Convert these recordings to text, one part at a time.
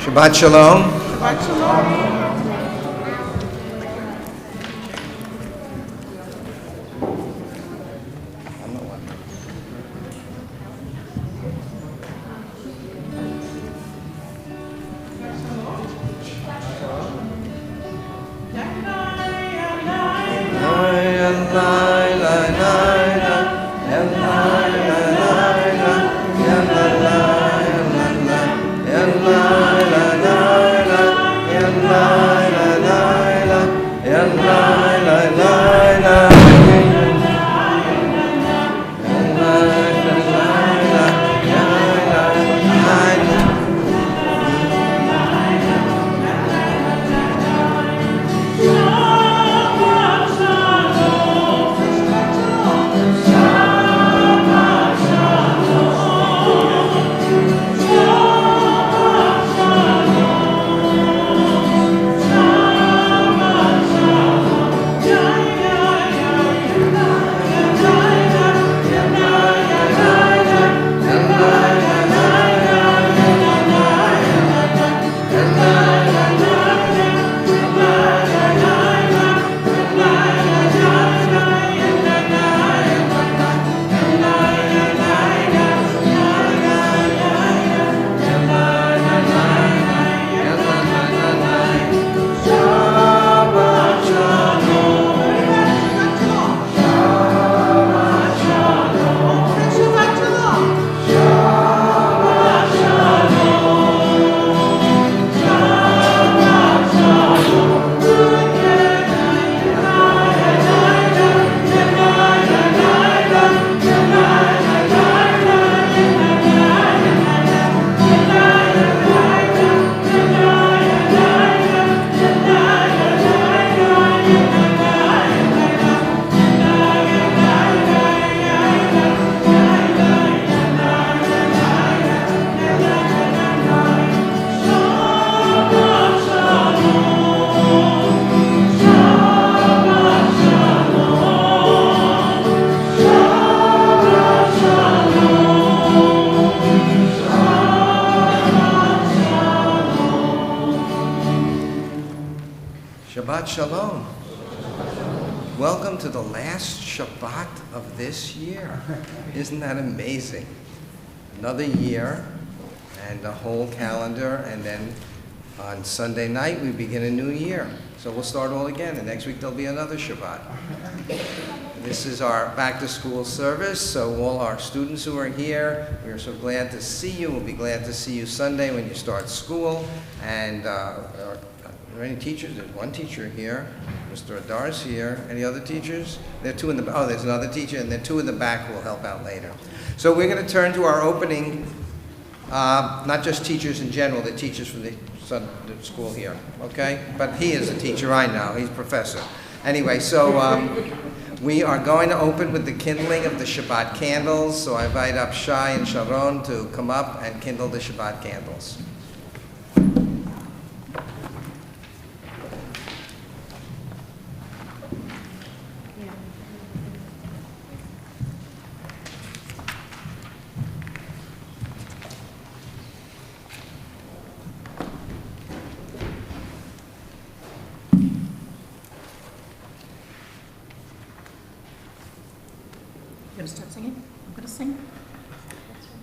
Shabbat Shalom. Shabbat Shalom. La Shabbat Shalom. Welcome to the last Shabbat of this year. Isn't that amazing? Another year and a whole calendar, and then on Sunday night we begin a new year. So we'll start all again, and next week there'll be another Shabbat. This is our back-to-school service, so all our students who are here, we are so glad to see you. We'll be glad to see you Sunday when you start school. And are there any teachers? There's one teacher here. Mr. Adar's here. Any other teachers? There are two in the, oh, there's another teacher, and then two in the back who will help out later. So we're going to turn to our opening, not just teachers in general, the teachers from the school here, okay? But he is a teacher, I know. He's a professor. Anyway, so we are going to open with the kindling of the Shabbat candles. So I invite up Shai and Sharon to come up and kindle the Shabbat candles.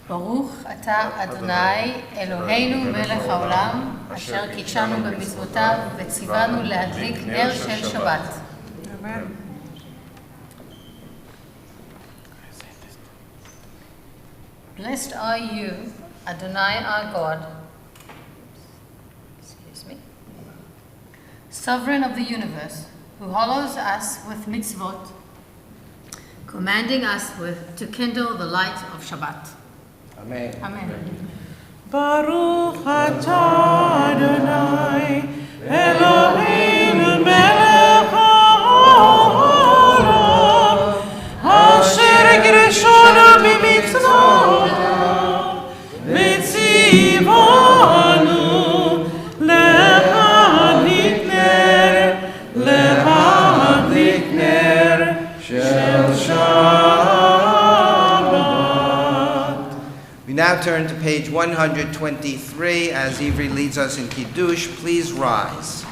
ברוך אתה אדוני אלוהינו מלך העולם אשר קידשנו במצוותיו וציוונו להדליק נר של שבת. אמן. Blessed are you, Adonai our God, sovereign of the universe, who hollows us with mitzvot, commanding us to kindle the light of Shabbat. Amen. Amen. Baruch atah Adonai Eloheinu melech haolam asher gershonu bimitzvotav v'tzivanu להדליק ner shel We now turn to page 123 as Ivri leads us in Kiddush. Please rise.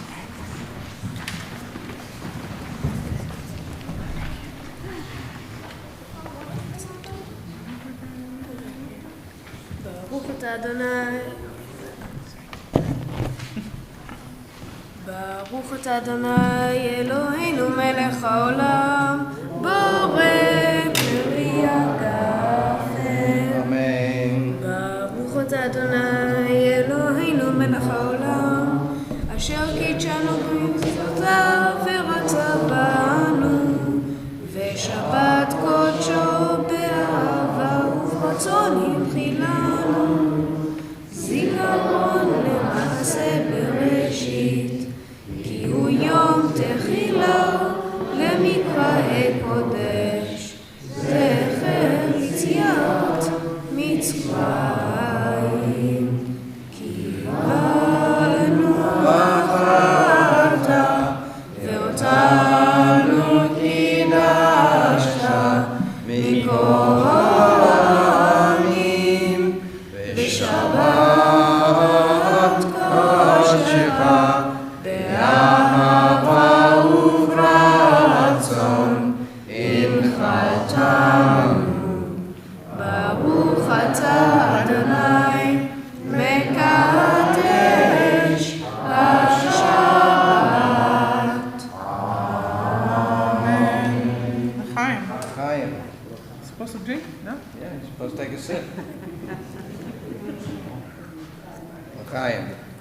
Baruch atah Adonai. Baruch atah Adonai Eloheinu melech haolam borei peri hagafen. Amen. Baruch atah Adonai Eloheinu melech haolam asher קידשנו במצוותיו ורצה בנו ושבת קודשו באהבה וברצון הנחילנו זיכרון למעשה בראשית כי הוא יום תחילה למקראי קודש זכר יציאת מצרים כי באנו בחרת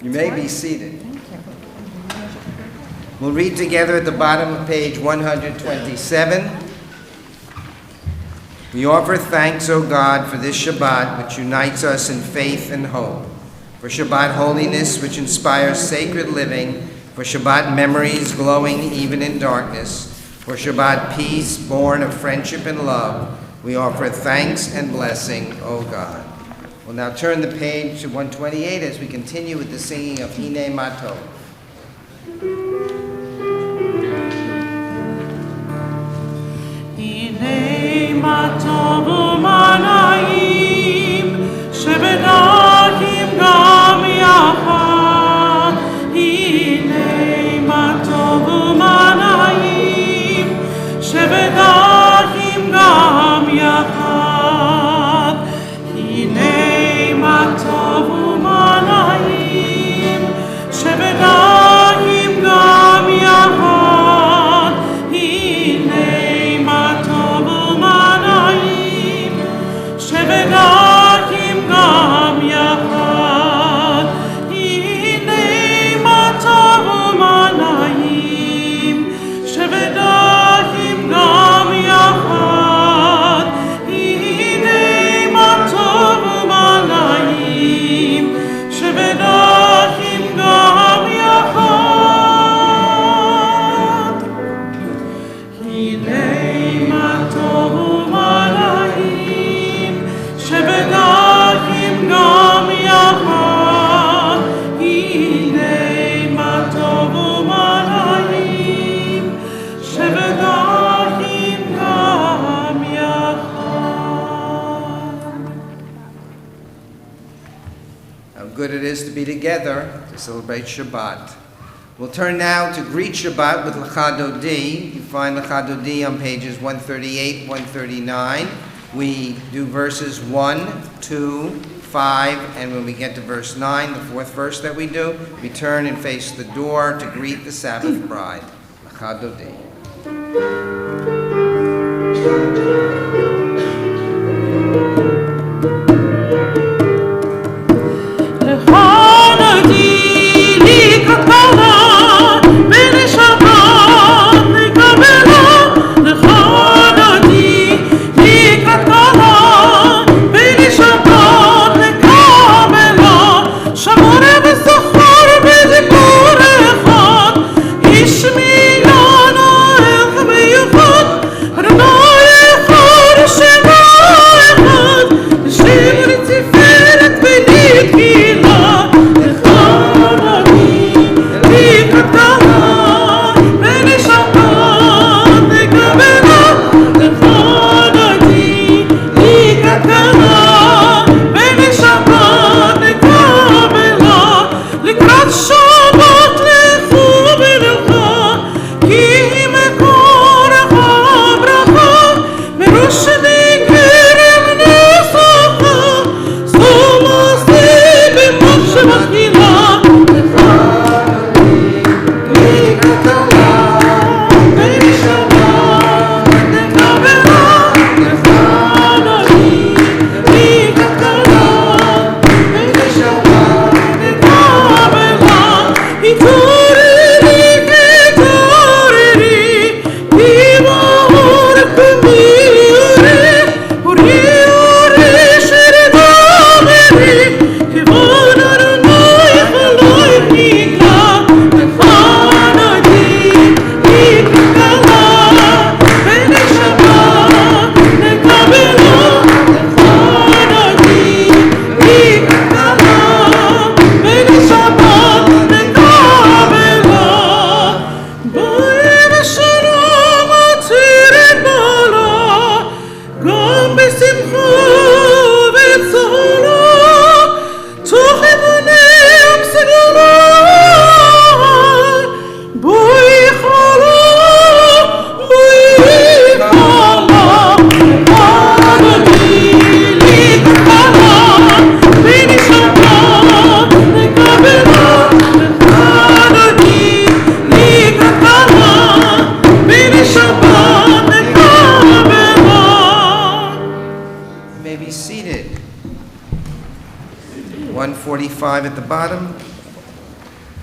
You may be seated. We'll read together at the bottom of page 127. We offer thanks, O God, for this Shabbat which unites us in faith and hope, for Shabbat holiness which inspires sacred living, for Shabbat memories glowing even in darkness, for Shabbat peace born of friendship and love. We offer thanks and blessing, O God. We'll now turn the page to 128 as we continue with the singing of Hine Matov. Hine Matov u'mana'im, shebedachim gam yachad. Hine Matov u'mana'im, shebedachim gam yachad. Hine Matov u'mana'im, shebedachim gam yachad. Hine Matov u'mana'im, shebedachim gam yachad. Hine Matov u'mana'im, shebedachim gam yachad. Hine Matov u'mana'im, shebedachim gam yachad. Hine Matov u'mana'im, shebedachim gam yachad. Hine Matov u'mana'im, shebedachim gam yachad. How good it is to be together to celebrate Shabbat. We'll turn now to greet Shabbat with Lecha Dodi. You find Lecha Dodi on pages 138, 139. We do verses 1, 2, 5, and when we get to verse 9, the fourth verse that we do, we turn and face the door to greet the Sabbath bride. Lecha Dodi.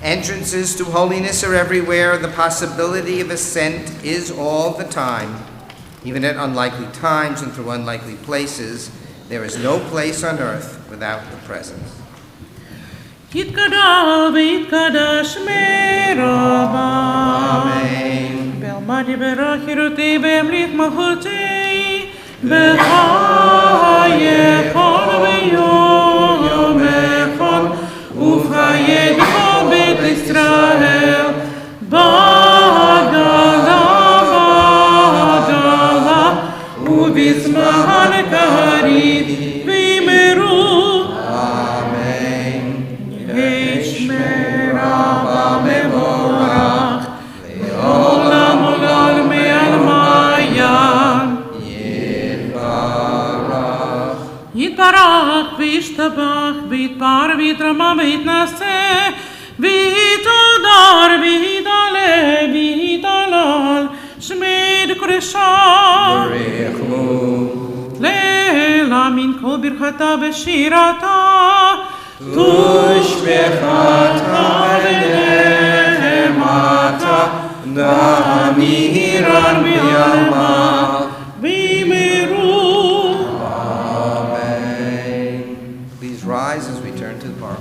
Entrances to holiness are everywhere. The possibility of ascent is all the time. Even at unlikely times and through unlikely places, there is no place on earth without the presence. יתגדל ויתקדש מרבה. Amen. בעלמד יברך חירותי והמליך מלכותי בחיי כל ויום אחד ובחיי כל בית ישראל בעגלה ובזמן קריב וימרו יש מרבה מבורך לעולם עולם מעל מעיין יתברך וישתבח ויתפאר ויתרמה ויתנשא ויתהדר ויתעלה ויתהלל שמי קודשה לעילא מן כל ברכתה ושירתה תושבחתה ונחמתה נמירן ביעלמה וימרו. Amen. Please rise as we turn to the bar.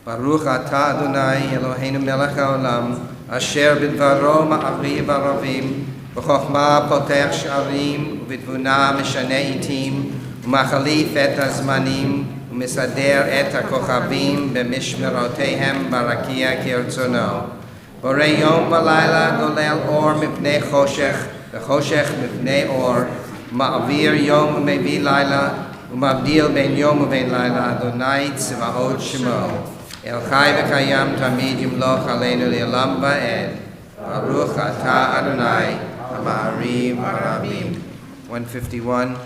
Baruch atah Adonai Eloheinu melech haolam asher bidvaro ma'aviv aravim v'chochma potech sh'arim v'tvuna mishane itim u'machalif et hazmanim u'misader et hakochavim b'mishmerotehem barakia kirtzono borei yom v'layla golel or mipnei choshech v'choshech mipnei or ma'avir yom u'mevi layla u'mavdil ben yom u'ben layla Adonai tzvaot shemo El Chai v'Kayam Tamid Yimloch Aleinu Le'olam Va'ed Baruch Atah Adonai Ha'ma'ariv Harabim. 151.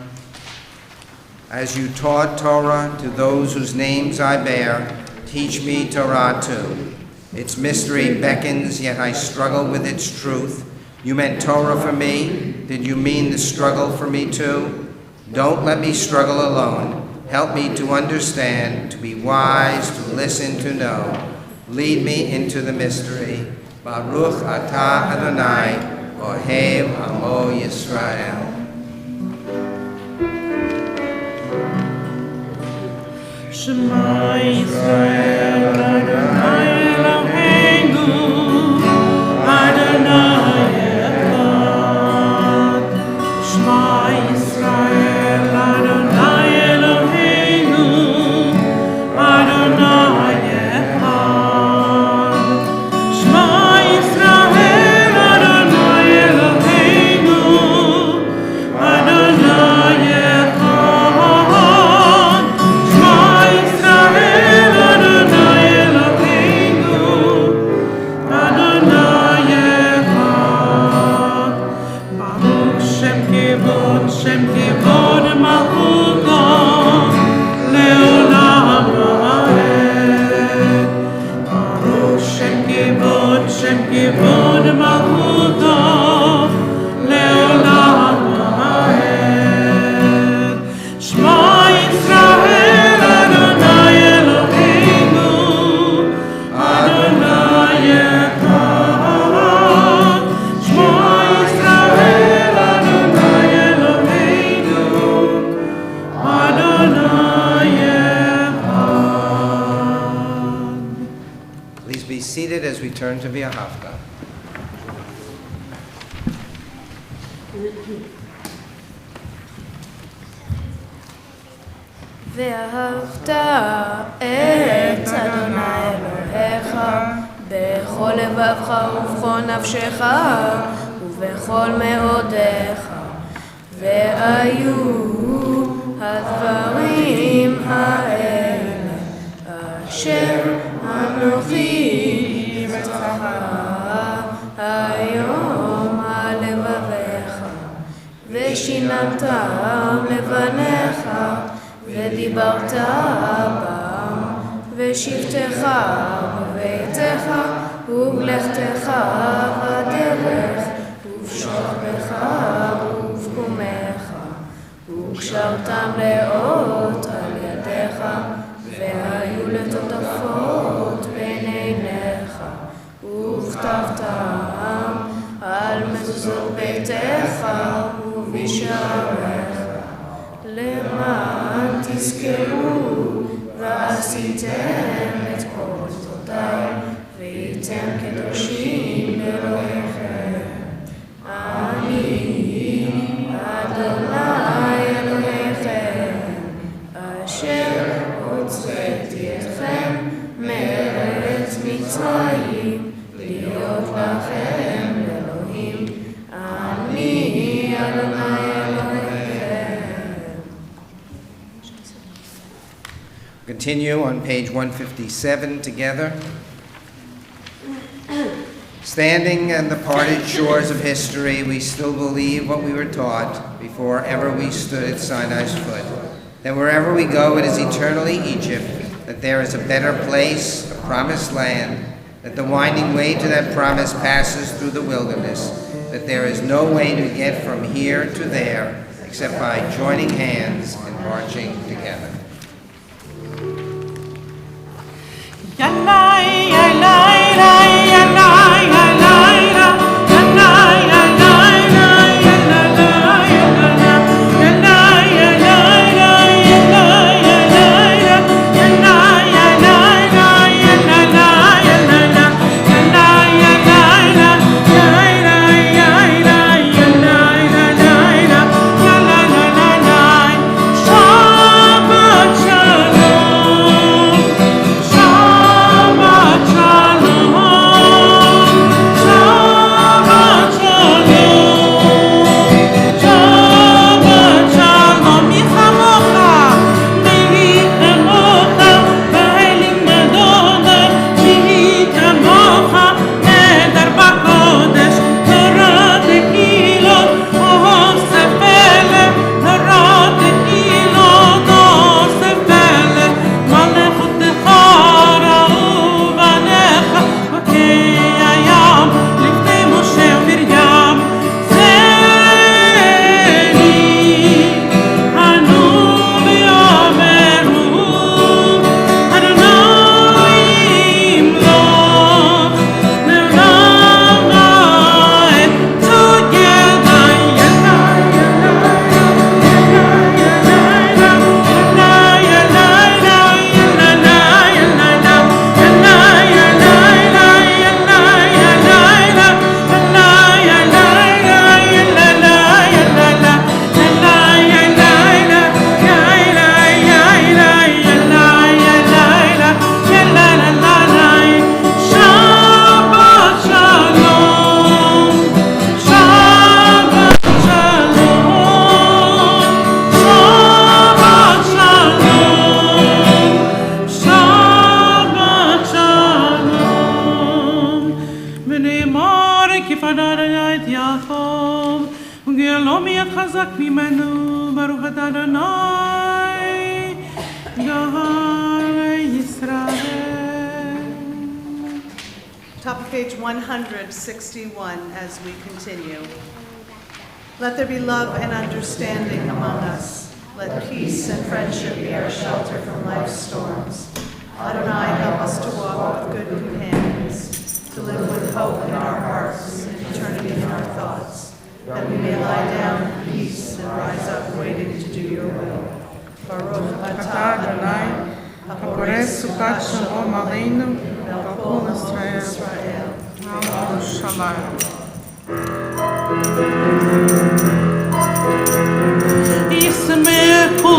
As you taught Torah to those whose names I bear, teach me Torah too. Its mystery beckons, yet I struggle with its truth. You meant Torah for me. Did you mean the struggle for me too? Don't let me struggle alone. Help me to understand, to be wise, to listen, to know. Lead me into the mystery. Baruch atah Adonai, Ohev Amo Yisrael. Shema Yisrael, Adonai Eloheinu, Adonai Echad. Shema Yisrael, Adonai Eloheinu, Adonai Echad. Shema Yisrael, Adonai Eloheinu, Adonai Echad. Shema Yisrael, Adonai Eloheinu, Adonai Echad. Baruch Shem Kivod Malchuto, Leolam Va'ed. Baruch Shem Kivod Malchuto, Leolam Va'ed. turn to V'ahavta. ואהבת את אדוני אלוהיך בכל לבבך ובכל נפשך ובכל מאודיך. והיו הדברים האלה אשר אנוכי מצווך היום על לבביך, ושיננתם לבניך ודיברת בם, ושבתך בביתך ובלכתך בדרך ובשוכבך ובקומך, וקשרתם לאות על ידיך, והיו לטוטפות בין עיניך, וכתבתם על מזוזות ביתך ובשעריך, למען תזכרו ועשיתם את כל תודאי, והייתם קדושים לאלוהיכם. אני אדוני אלוהיכם, אשר הוצאתי אתכם מארץ מצרים, להיות לכם לאלוהים. אני אדוני אלוהיכם. Continue on page 157 together. Standing on the parted shores of history, we still believe what we were taught before ever we stood at Sinai's foot, that wherever we go it is eternally Egypt, that there is a better place, a promised land, that the winding way to that promise passes through the wilderness, that there is no way to get from here to there except by joining hands and marching together. Top of page 161 as we continue. Let there be love and understanding among us. Let peace and friendship be our shelter from life's storms. Adonai, help us to walk with good companions, to live with hope in our hearts and eternity in our thoughts, that we may lie down in peace and rise up waiting to do your will. Baruch atah Adonai, haporeh sukat shalom aleinu, El Kol Israel. Shabbat. ישמחו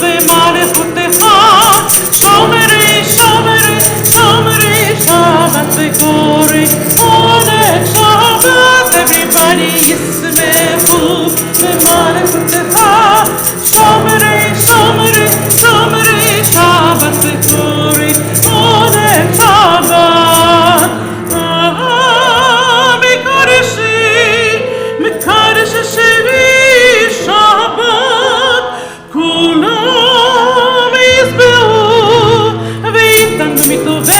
במלכותך, שומרי שבת וקורי עונג שבת. Everybody ישמחו במלכותך, שומרי שבת וקורי עונג שבת. מקדש שבי שבת, כולם ישבעו ויתנו מטובי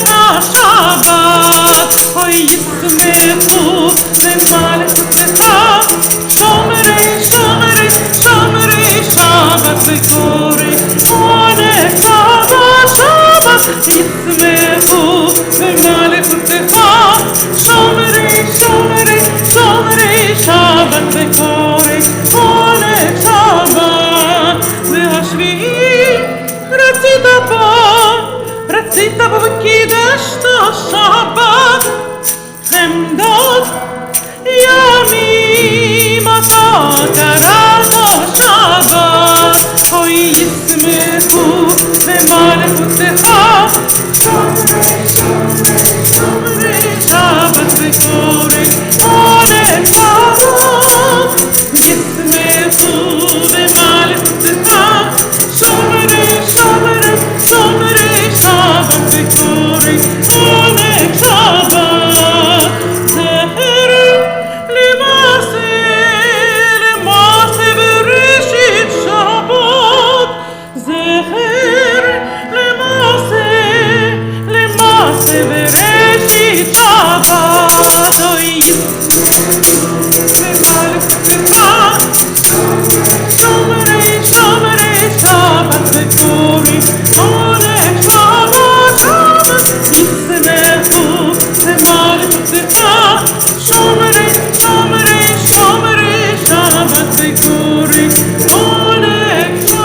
השבת. אוי ישמחו במלכותך, שומרי שבת וקורי עונג שבת. ישמחו במלכותך, שומרי שבת וקורי עונג שבת. והשביעי רצית בו וקידשת שבת. חמדות ימים אתה קראת שבת. אוי ישמחו במלכותך, שומרי שבת וקורי עונג שבת. ישמחו במלכותך, שומרי שבת וקורי עונג שבת. זכר למעשה בראשית שבת. זכר למעשה בראשית שבת. אוי במלכותך, שומרי שבת וקורי עונג שבת. ישמחו במלכותך, שומרי שבת וקורי עונג שבת.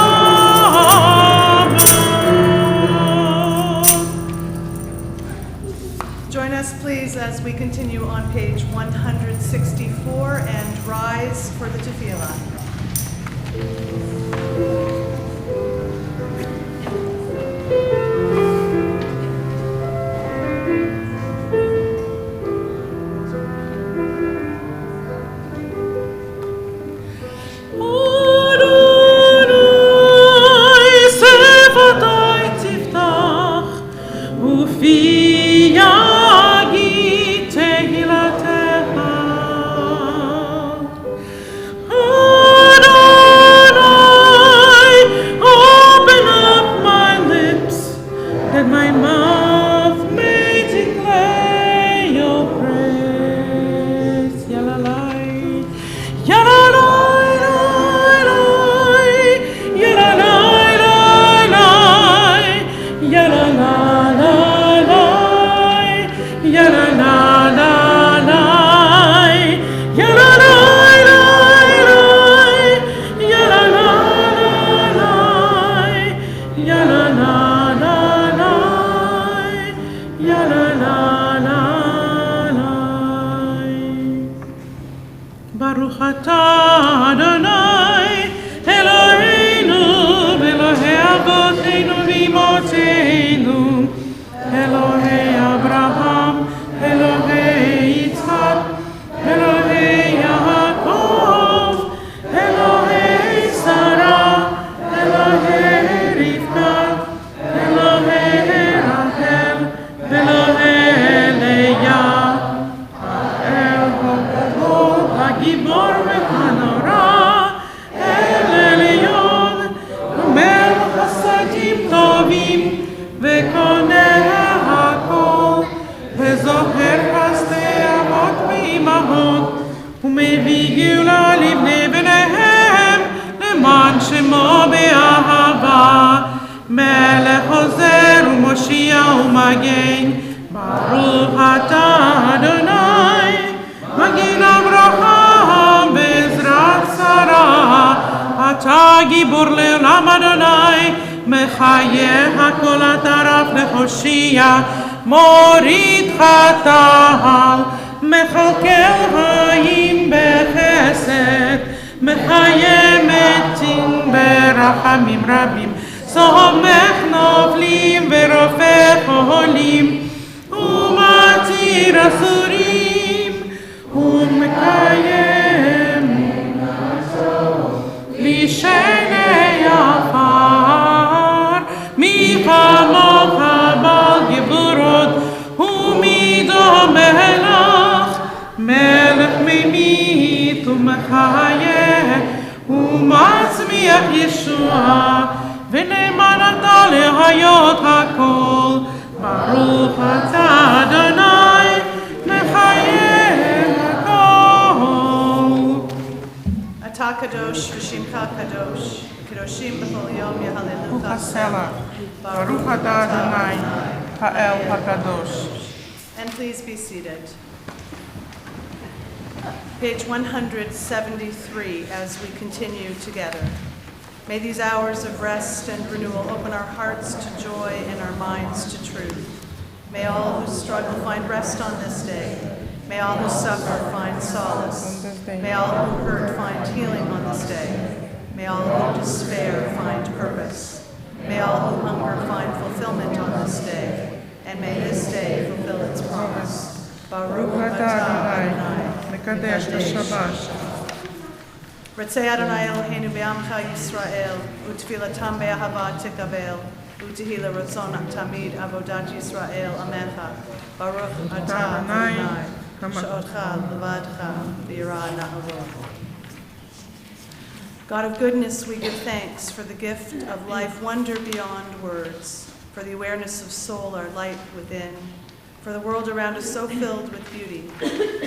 Join us, please, as we continue on page 164 and rise for the tefillah. Adonai sefatai tiftach, ufi yagi tehilatecha. Adonai, open up my lips, that my mouth may declare your praise. Yalalai, yalalai, yalalai, yalalai, yalalai, Baruch atah Adonai Eloheinu Elohei Avoteinu v'Imotenu, Elohei Abraham, Elohei Yitzchak, Elohei Yaakov, Elohei Sarah, Elohei Rivka, Elohei Rachel, Elohei Leah. הגיבור והנורא, אל עליון, אומר חסדים טובים, וקונה הכל, וזוכר חסדי אבות ואימהות, ומביא גאולה לבני בניהם, למען שמו באהבה. מלך עוזר ומושיע ומגן, ברוך אתה אדוני, מגן אברהם בעזרת שרה. אתה גיבור לעולם אדוני, מחיה הכל אתה רב להושיע, מוריד חטא, מכלכל חיים בחסד, מחיה מתים ברחמים רבים, סומך נופלים ורופא חולים, ומתיר אסורים, ומקיים לשני עפר, מי כמוך בעל גבורות, ומדומה לך, מלך ממית ומחיה, ומצמיח ישועה, ונאמן אתה להיות הכל, ברוך אתה אדוני, מחיה הכל. אתה קדוש ושמך קדוש, קדושים בכל יום יהללוך הסלע, ברוך אתה אדוני, האל הקדוש. And please be seated. Page 173 as we continue together. May these hours of rest and renewal open our hearts to joy and our minds to truth. May all who struggle find rest on this day. May all who suffer find solace. May all who hurt find healing on this day. May all who despair find purpose. May all who hunger find fulfillment on this day. And may this day fulfill its promise. Baruch atah Adonai, מקדש את השבת. Ritzei Adonai Eloheinu be'amcha Yisrael, u'tfilatam be'ahava tikabel, u'tehila ratzon tamid avodat Yisrael, amecha. Baruch atah Adonai, she'otcha levadcha v'yirah na'avot. God of goodness, we give thanks for the gift of life, wonder beyond words, for the awareness of soul, our light within, for the world around us so filled with beauty,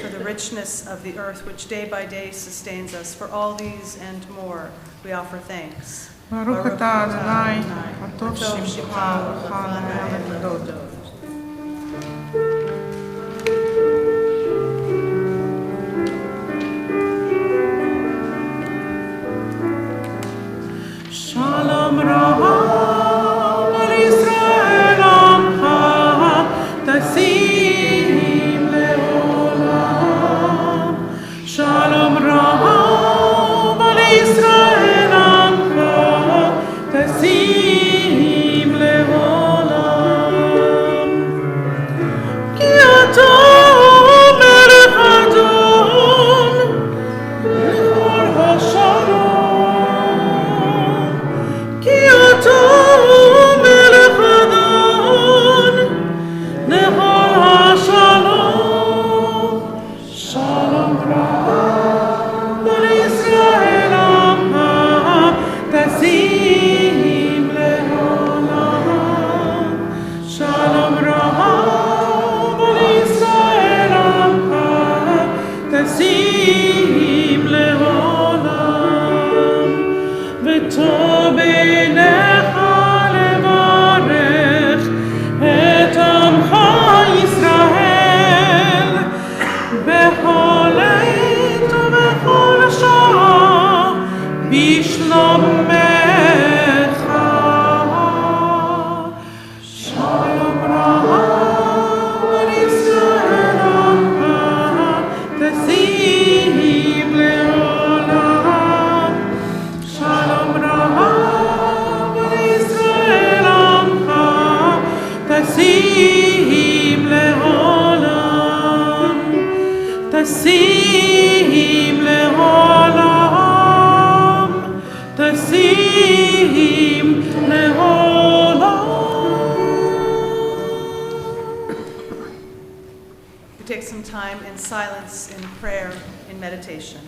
for the richness of the earth which day by day sustains us. For all these and more, we offer thanks. ברוך אתה אדוני, הטוב שמך ולך להודות. שלום רב על ישראל עמך, תשים לעולם. שלום רב על ישראל עמך, תשים לעולם. כי אתה מלך אדון לכל השלום. כי אתה מלך אדון לכל השלום. שלום רב על ישראל עמך, תשים לעולם. שלום רב על ישראל עמך, תשים לעולם. וטוב בעיניך לברך את עמך ישראל בכל עת ובכל שעה בשלומך. שלום רב על ישראל עמך, תשים לעולם. שלום רב על ישראל עמך, תשים לעולם. תשים לעולם. תשים לעולם. We take some time in silence, in prayer, in meditation.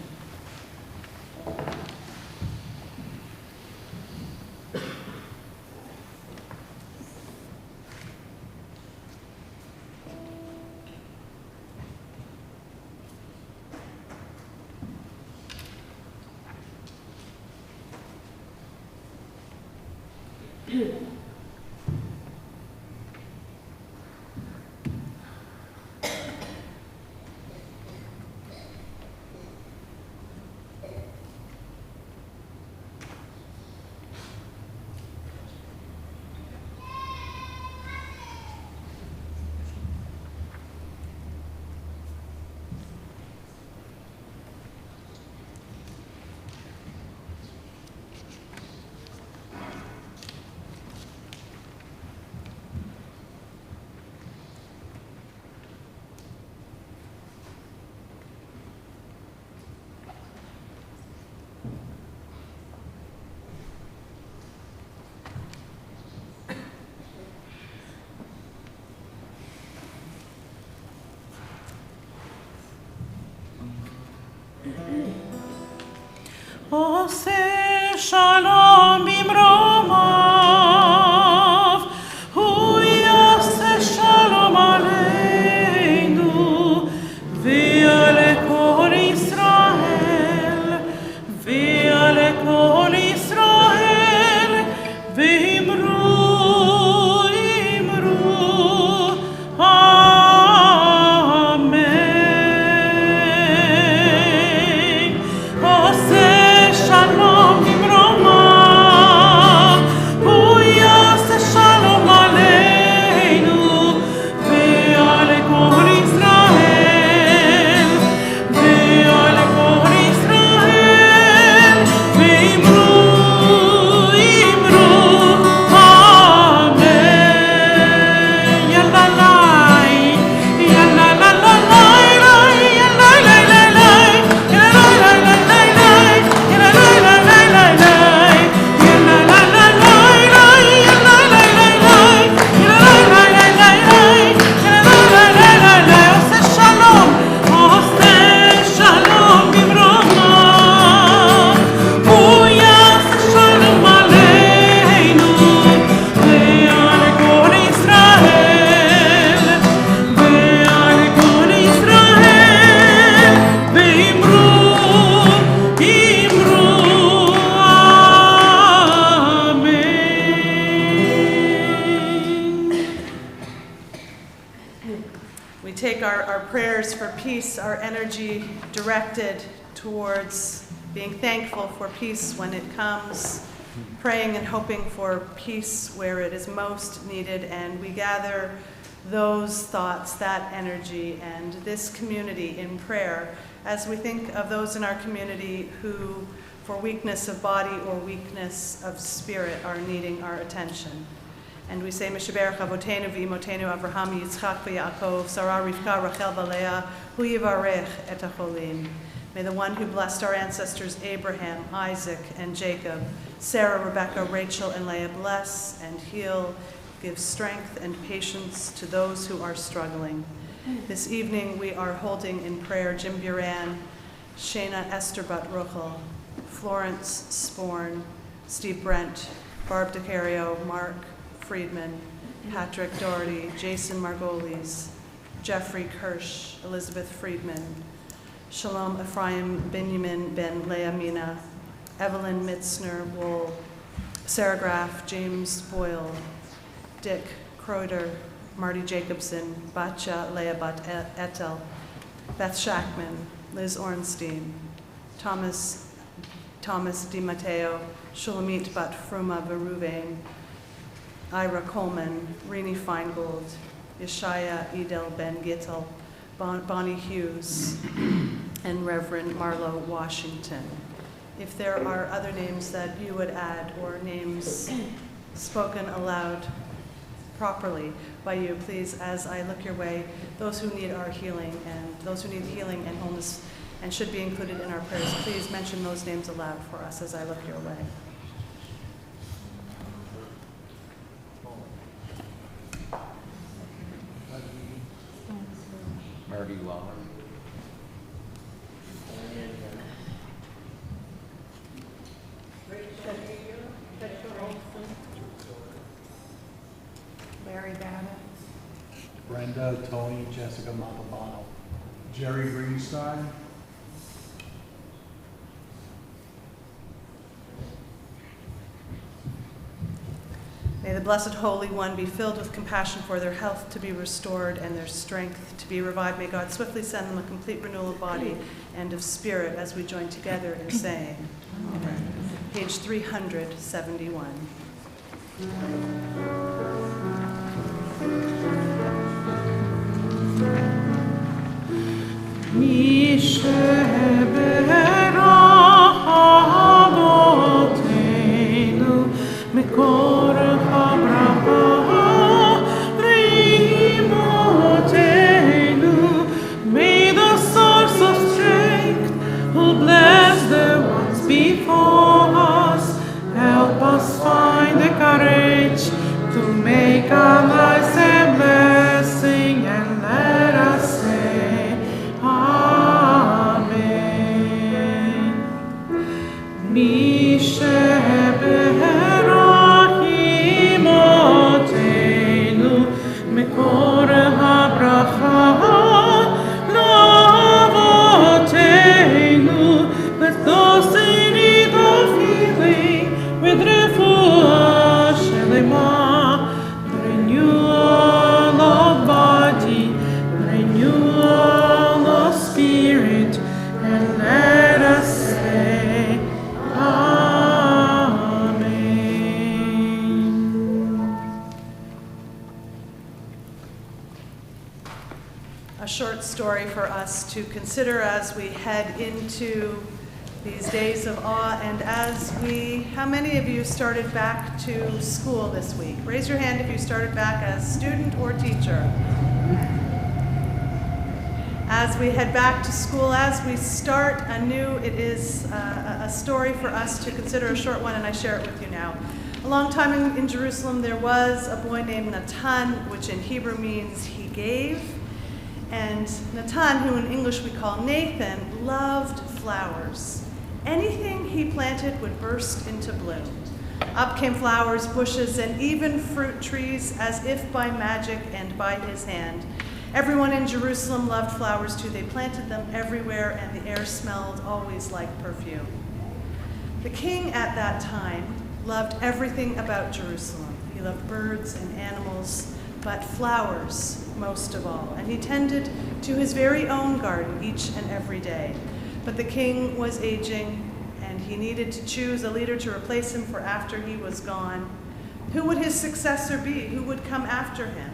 שלום במרומיו, הוא יעשה שלום עלינו ועל כל ישראל, ועל כל ישראל, ואמרו, אמרו, אמן. עושה שלום במרומיו, הוא יעשה שלום עלינו ועל כל ישראל, ועל כל ישראל, ואמרו, אמרו, אמן. יאללה לי, יאללה לה לה לי לי, יאללה לי לי לי, יאללה לי לי לי לי, יאללה לי לי לי לי לי, יאללה לה לה לי לי, יאללה לי לי לי, יאללה לי לי לי לי, יאללה לי לי לי לי. עושה שלום במרומיו, הוא יעשה שלום עלינו ועל כל ישראל, ועל כל ישראל, ואמרו, אמרו, אמן. We take our prayers for peace, our energy directed towards being thankful for peace when it comes, praying and hoping for peace where it is most needed, and we gather those thoughts, that energy, and this community in prayer as we think of those in our community who, for weakness of body or weakness of spirit, are needing our attention. And we say, Mishaberach Avotenu v'imotenu Avraham, Yitzchak v'Yaakov, Sarah, Rivka, Rachel, v'Leah, hu yivarech et hacholim. May the one who blessed our ancestors Abraham, Isaac, and Jacob, Sarah, Rebecca, Rachel, and Leah bless and heal, give strength and patience to those who are struggling. This evening we are holding in prayer Jim Buran, Shana Esther Bat Ruchel, Florence Sporn, Steve Brent, Barb DeCario, Mark Friedman, Patrick Doherty, Jason Margolis, Jeffrey Kirsch, Elizabeth Friedman, Shalom Ephraim Benjamin Ben Leah Mina, Evelyn Mitzner Wool, Sarah Graff, James Boyle, Dick Croder, Marty Jacobson, Batcha Leah Bat Etel, Beth Shackman, Liz Ornstein, Thomas Di Matteo, Shulamit Bat Fruma Veruvain, Ira Coleman, Rini Feingold, Yeshaya Edel Ben Gittel, Bonnie Hughes, and Reverend Marlo Washington. If there are other names that you would add or names spoken aloud properly by you, please, as I look your way, those who need our healing and those who need healing and wholeness and should be included in our prayers, please mention those names aloud for us as I look your way. Marty Law. Larry Babbitt. Brenda, Tony, Jessica Montalbano, Jerry Greenstein, May the Blessed Holy One be filled with compassion for their health to be restored and their strength to be revived. May God swiftly send them a complete renewal of body and of spirit as we join together in saying, Amen. Page 371. May the source of strength, who bless the ones before us, help us find the courage to make our lives a blessing, and let us say, Amen. A short story for us to consider as we head into these days of awe, and how many of you started back to school this week? Raise your hand if you started back as student or teacher. As we head back to school, as we start anew, it is a story for us to consider, a short one, and I share it with you now. A long time in Jerusalem, there was a boy named Natan, which in Hebrew means he gave. And Natan, who in English we call Nathan, loved flowers. Anything he planted would burst into bloom. Up came flowers, bushes, and even fruit trees, as if by magic and by his hand. Everyone in Jerusalem loved flowers too. They planted them everywhere, and the air smelled always like perfume. The king at that time loved everything about Jerusalem. He loved birds and animals, but flowers most of all. And he tended to his very own garden each and every day. But the king was aging, and he needed to choose a leader to replace him for after he was gone. Who would his successor be? Who would come after him?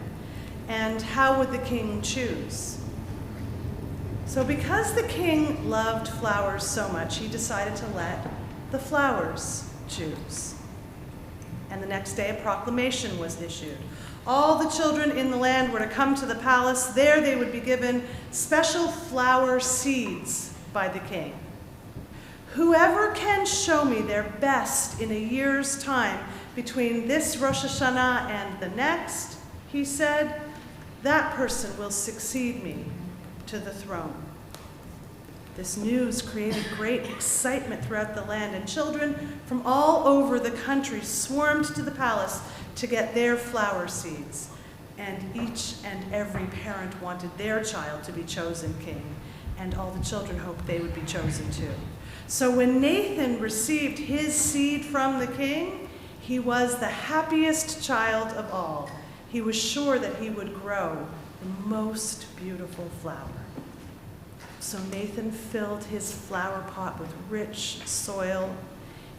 And how would the king choose? So because the king loved flowers so much, he decided to let the flowers choose. And the next day a proclamation was issued. All the children in the land were to come to the palace. There they would be given special flower seeds by the king. Whoever can show me their best in a year's time between this Rosh Hashanah and the next, he said, that person will succeed me to the throne. This news created great excitement throughout the land, and children from all over the country swarmed to the palace to get their flower seeds. And each and every parent wanted their child to be chosen king, and all the children hoped they would be chosen too. So when Nathan received his seed from the king, he was the happiest child of all. He was sure that he would grow the most beautiful flower. So Nathan filled his flower pot with rich soil.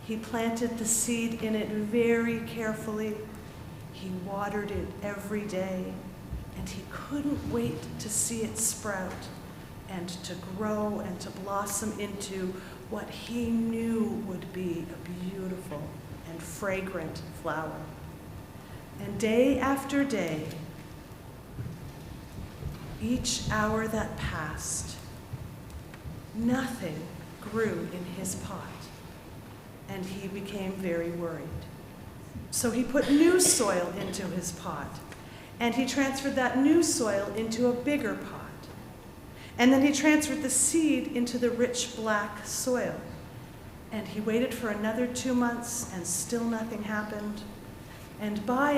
He planted the seed in it very carefully. He watered it every day, and he couldn't wait to see it sprout and to grow and to blossom into what he knew would be a beautiful and fragrant flower. And day after day, each hour that passed, nothing grew in his pot, and he became very worried. So he put new soil into his pot, and he transferred that new soil into a bigger pot. And then he transferred the seed into the rich black soil. And he waited for another 2 months, and still nothing happened. And by,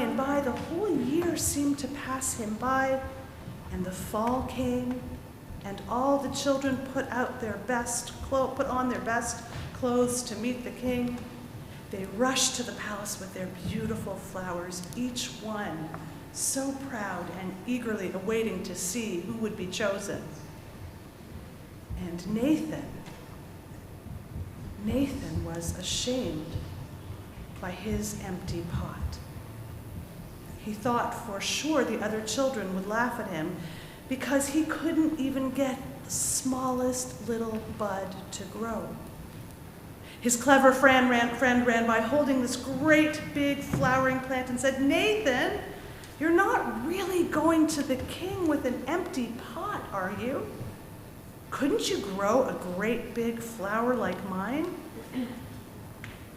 the whole year seemed to pass him by, and the fall came, and all the children put on their best clothes to meet the king. They rushed to the palace with their beautiful flowers, each one so proud and eagerly awaiting to see who would be chosen. And Nathan was ashamed by his empty pot. He thought for sure the other children would laugh at him because he couldn't even get the smallest little bud to grow. His clever friend ran by holding this great big flowering plant and said, "Nathan, you're not really going to the king with an empty pot, are you? Couldn't you grow a great big flower like mine?"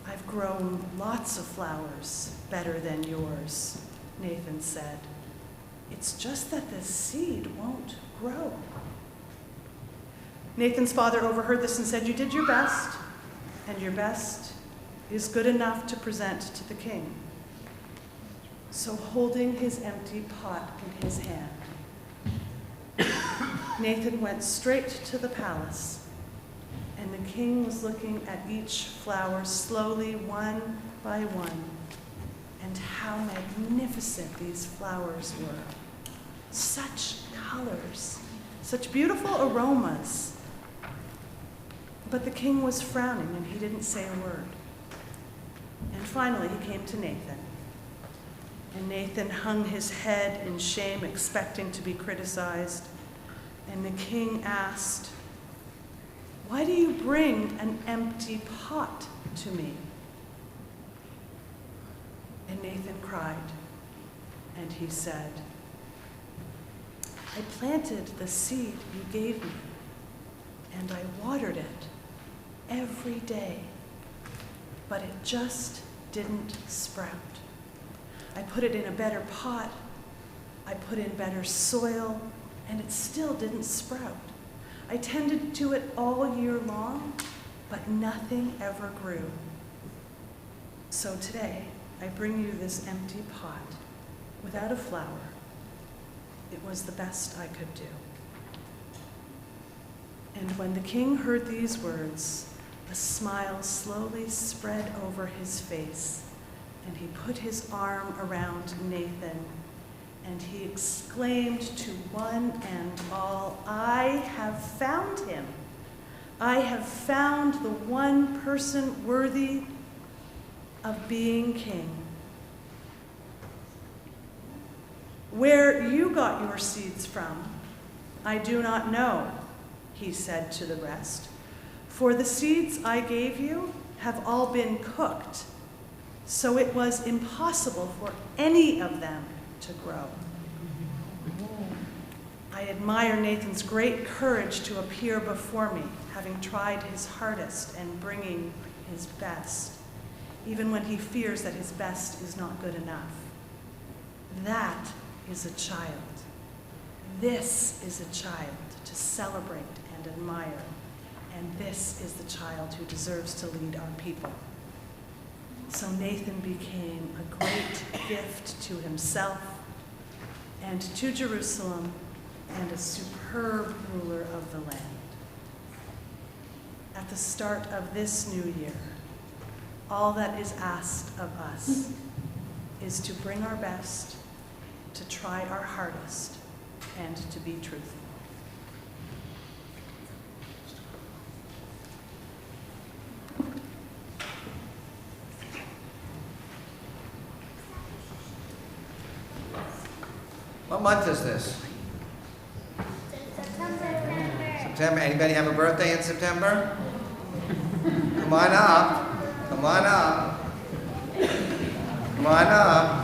"I've grown lots of flowers better than yours," Nathan said. "It's just that the seed won't grow." Nathan's father overheard this and said, "You did your best, and your best, is good enough to present to the king. So holding his empty pot in his hand, Nathan went straight to the palace, and the king was looking at each flower slowly, one by one, and how magnificent these flowers were. Such colors, such beautiful aromas. But the king was frowning, and he didn't say a word. And finally, he came to Nathan. And Nathan hung his head in shame, expecting to be criticized. And the king asked, "Why do you bring an empty pot to me?" And Nathan cried, and he said, "I planted the seed you gave me, and I watered it every day, but it just didn't sprout. I put it in a better pot, I put in better soil, and it still didn't sprout. I tended to it all year long, but nothing ever grew. So today, I bring you this empty pot without a flower. It was the best I could do." And when the king heard these words, a smile slowly spread over his face, and he put his arm around Nathan, and he exclaimed to one and all, "I have found him. I have found the one person worthy of being king. Where you got your seeds from, I do not know," he said to the rest, "for the seeds I gave you have all been cooked, so it was impossible for any of them to grow." I admire Nathan's great courage to appear before me, having tried his hardest and bringing his best, even when he fears that his best is not good enough. That is a child. This is a child to celebrate and admire, and this is the child who deserves to lead our people. So Nathan became a great gift to himself and to Jerusalem, and a superb ruler of the land. At the start of this new year, all that is asked of us is to bring our best, to try our hardest, and to be truthful. What month is this? September. Anybody have a birthday in September? Come on up. Come on up. Come on up.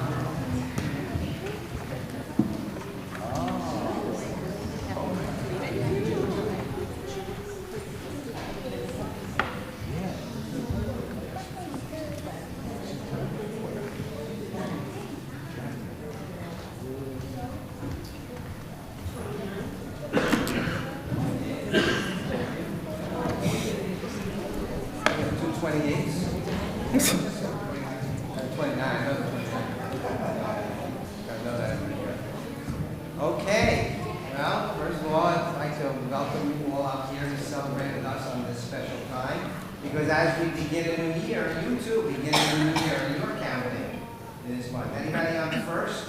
Okay, well, first of all, I'd like to welcome you all up here to celebrate with us on this special time, because as we begin a new year, you too begin a new year in your counting in this month. Anybody on the first?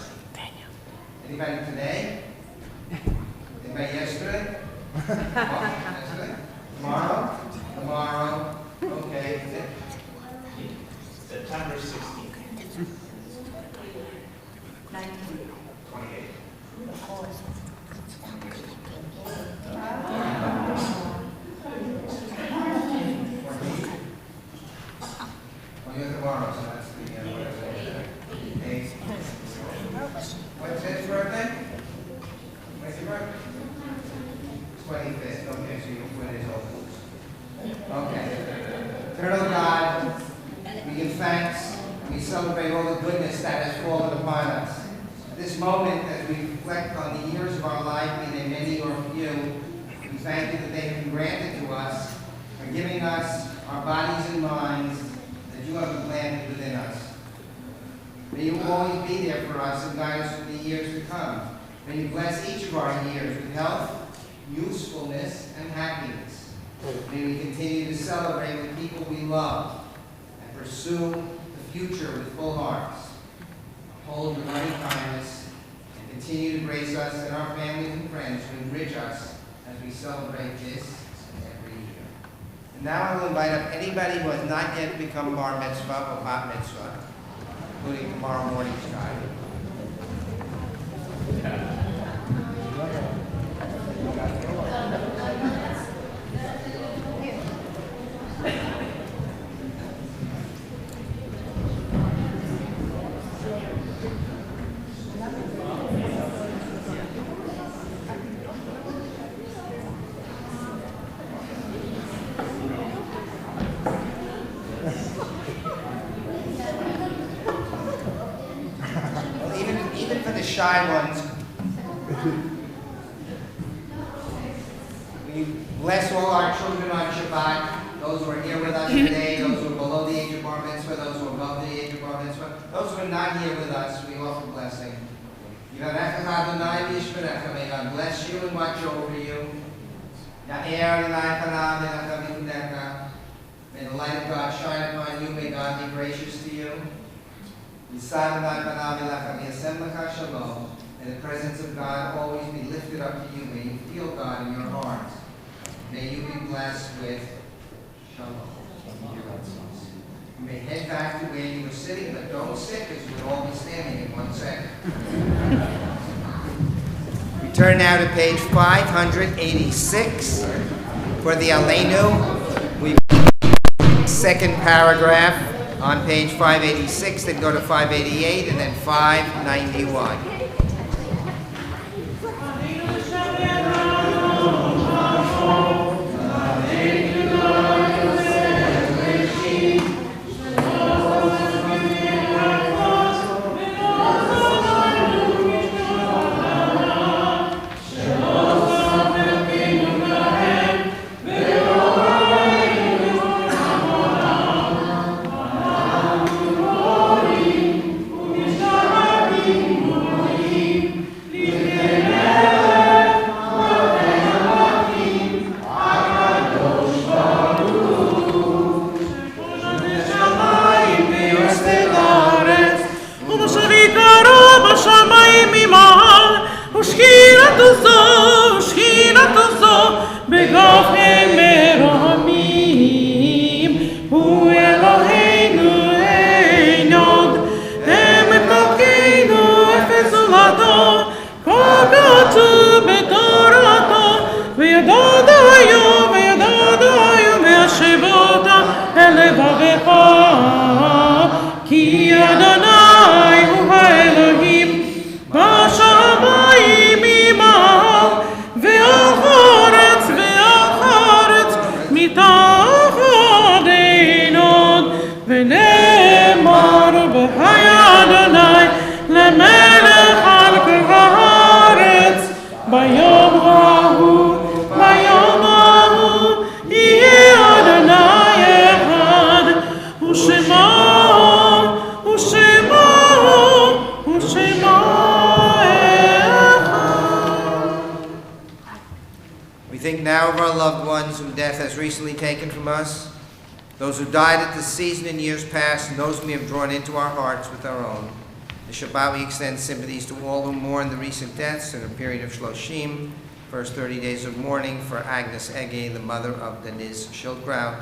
Anybody today? Anybody yesterday? Yesterday? Tomorrow? Tomorrow? Okay. September 16th. 28. Oh, you're tomorrow, so that's the eighth. What's his birthday? When's your birthday? 25th. Okay, so you can put his old. Okay. Eternal God, we give thanks. We celebrate all the goodness that has fallen upon us. At this moment, as we reflect on the years of our life, be they many or few, we thank you that they have been granted to us for giving us our bodies and minds, the that you have planted within us. May you always be there for us and guide us for the years to come. May you bless each of our years with health, usefulness, and happiness. May we continue to celebrate the people we love and pursue the future with full hearts. Hold your loving kindness and continue to grace us and our families and friends to enrich us as we celebrate this every year. And now I will invite up anybody who has not yet become bar mitzvah or bat mitzvah, including tomorrow morning's guy. Even for the shy ones, we bless all our children on Shabbat, those who are here with us today, those who are below the age of bar mitzvah, those who are above the age of bar mitzvah, those who are not here with us, we offer blessing. May God bless you and watch over you. May the light of God shine upon you. May God be gracious to you. May the presence of God always be lifted up to you. May you feel God in your hearts. May you be blessed with shalom. You may head back to where you were sitting, but don't sit because you will all be standing in 1 second. We turn now to page 586 for the Aleinu. Second paragraph on page 586, then go to 588, and then 591. Now of our loved ones whom death has recently taken from us, those who died at this season in years past, and those we have drawn into our hearts with our own. The Shabbat we extend sympathies to all who mourn the recent deaths in a period of Shloshim, first 30 days of mourning for Agnes Ege, the mother of Denise Schildkraut,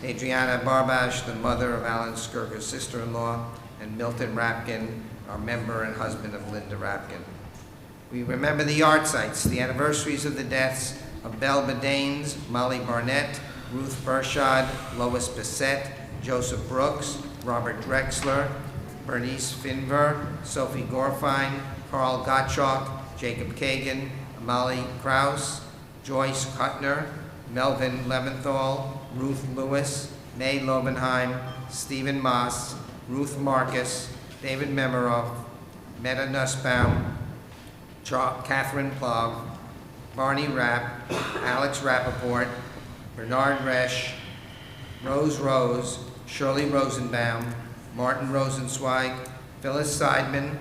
Adriana Barbash, the mother of Alan Skirker's sister-in-law, and Milton Rapkin, our member and husband of Linda Rapkin. We remember the yard sites, the anniversaries of the deaths of Belle Bedaines, Molly Barnett, Ruth Burshad, Lois Bissett, Joseph Brooks, Robert Drexler, Bernice Finver, Sophie Gorfine, Carl Gottschalk, Jacob Kagan, Molly Krause, Joyce Kuttner, Melvin Leventhal, Ruth Lewis, May Lobenheim, Stephen Moss, Ruth Marcus, David Memeroff, Meta Nussbaum, Catherine Plov, Barney Rapp, Alex Rappaport, Bernard Resch, Rose Rose, Shirley Rosenbaum, Martin Rosenzweig, Phyllis Seidman,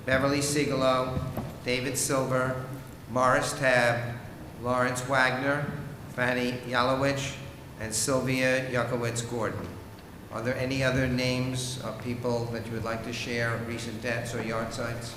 Beverly Sigalo, David Silver, Morris Tabb, Lawrence Wagner, Fanny Yalowich, and Sylvia Yukowitz-Gordon. Are there any other names of people that you would like to share, recent deaths or yahrzeits?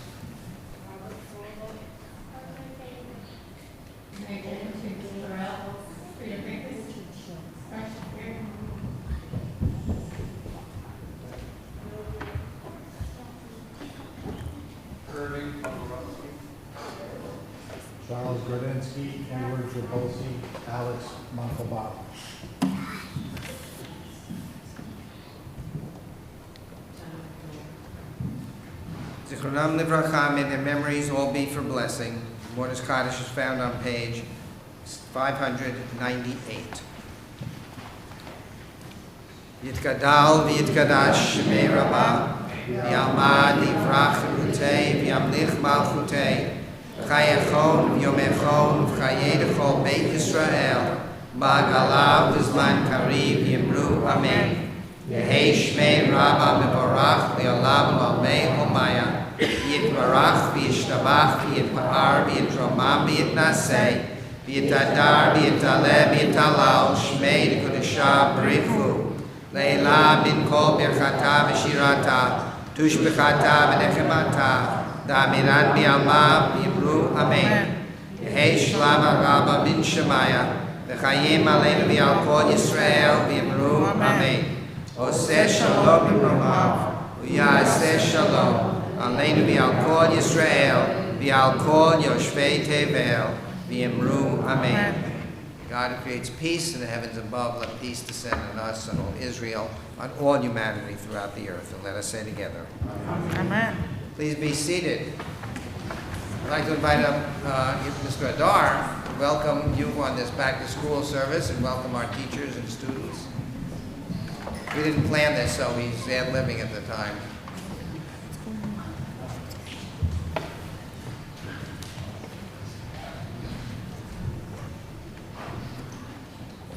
Charles Grodinsky, Edward Jabolsi, Alex Montalbano. Zichronam Livracha, may their memories all be for blessing. Mourner's Kaddish is found on page 598. Yitgadal v'yitgadash shemei Rabbah, v'yalmad livrach v'chutei, v'yamlich malchutei, v'chayechon v'yomechon v'chayei l'chol Beit Yisrael, ba'galav v'zman kariv yimru amen. Yehei shmei Rabbah mevorach li'olam l'almei omaya. Yitbarach v'yishtabach v'yitpa'ar v'yitromam v'yitnaseh v'yitadar v'yitaleh v'yitalal shmei l'kodeshah b'richu le'ela bin kol birchata v'shirata tushbechata v'nechemata da'amiran bi'alma v'yimru amen. Yehei shlam ha'rabba bin shemaya v'chayim aleinu v'yal kol Yisrael v'yimru amen. Oseh shalom v'romav v'yaseh shalom Aleinu v'al kol Yisrael, v'al kol Yoshvei Tevel, v'yimru Amen. God who creates peace in the heavens above, let peace descend on us, on all Israel, on all humanity throughout the earth. And let us say together, Amen. please be seated. I'd like to invite up Mr. Adar to welcome you on this back-to-school service and welcome our teachers and students. We didn't plan this, so he's ad-libbing at the time.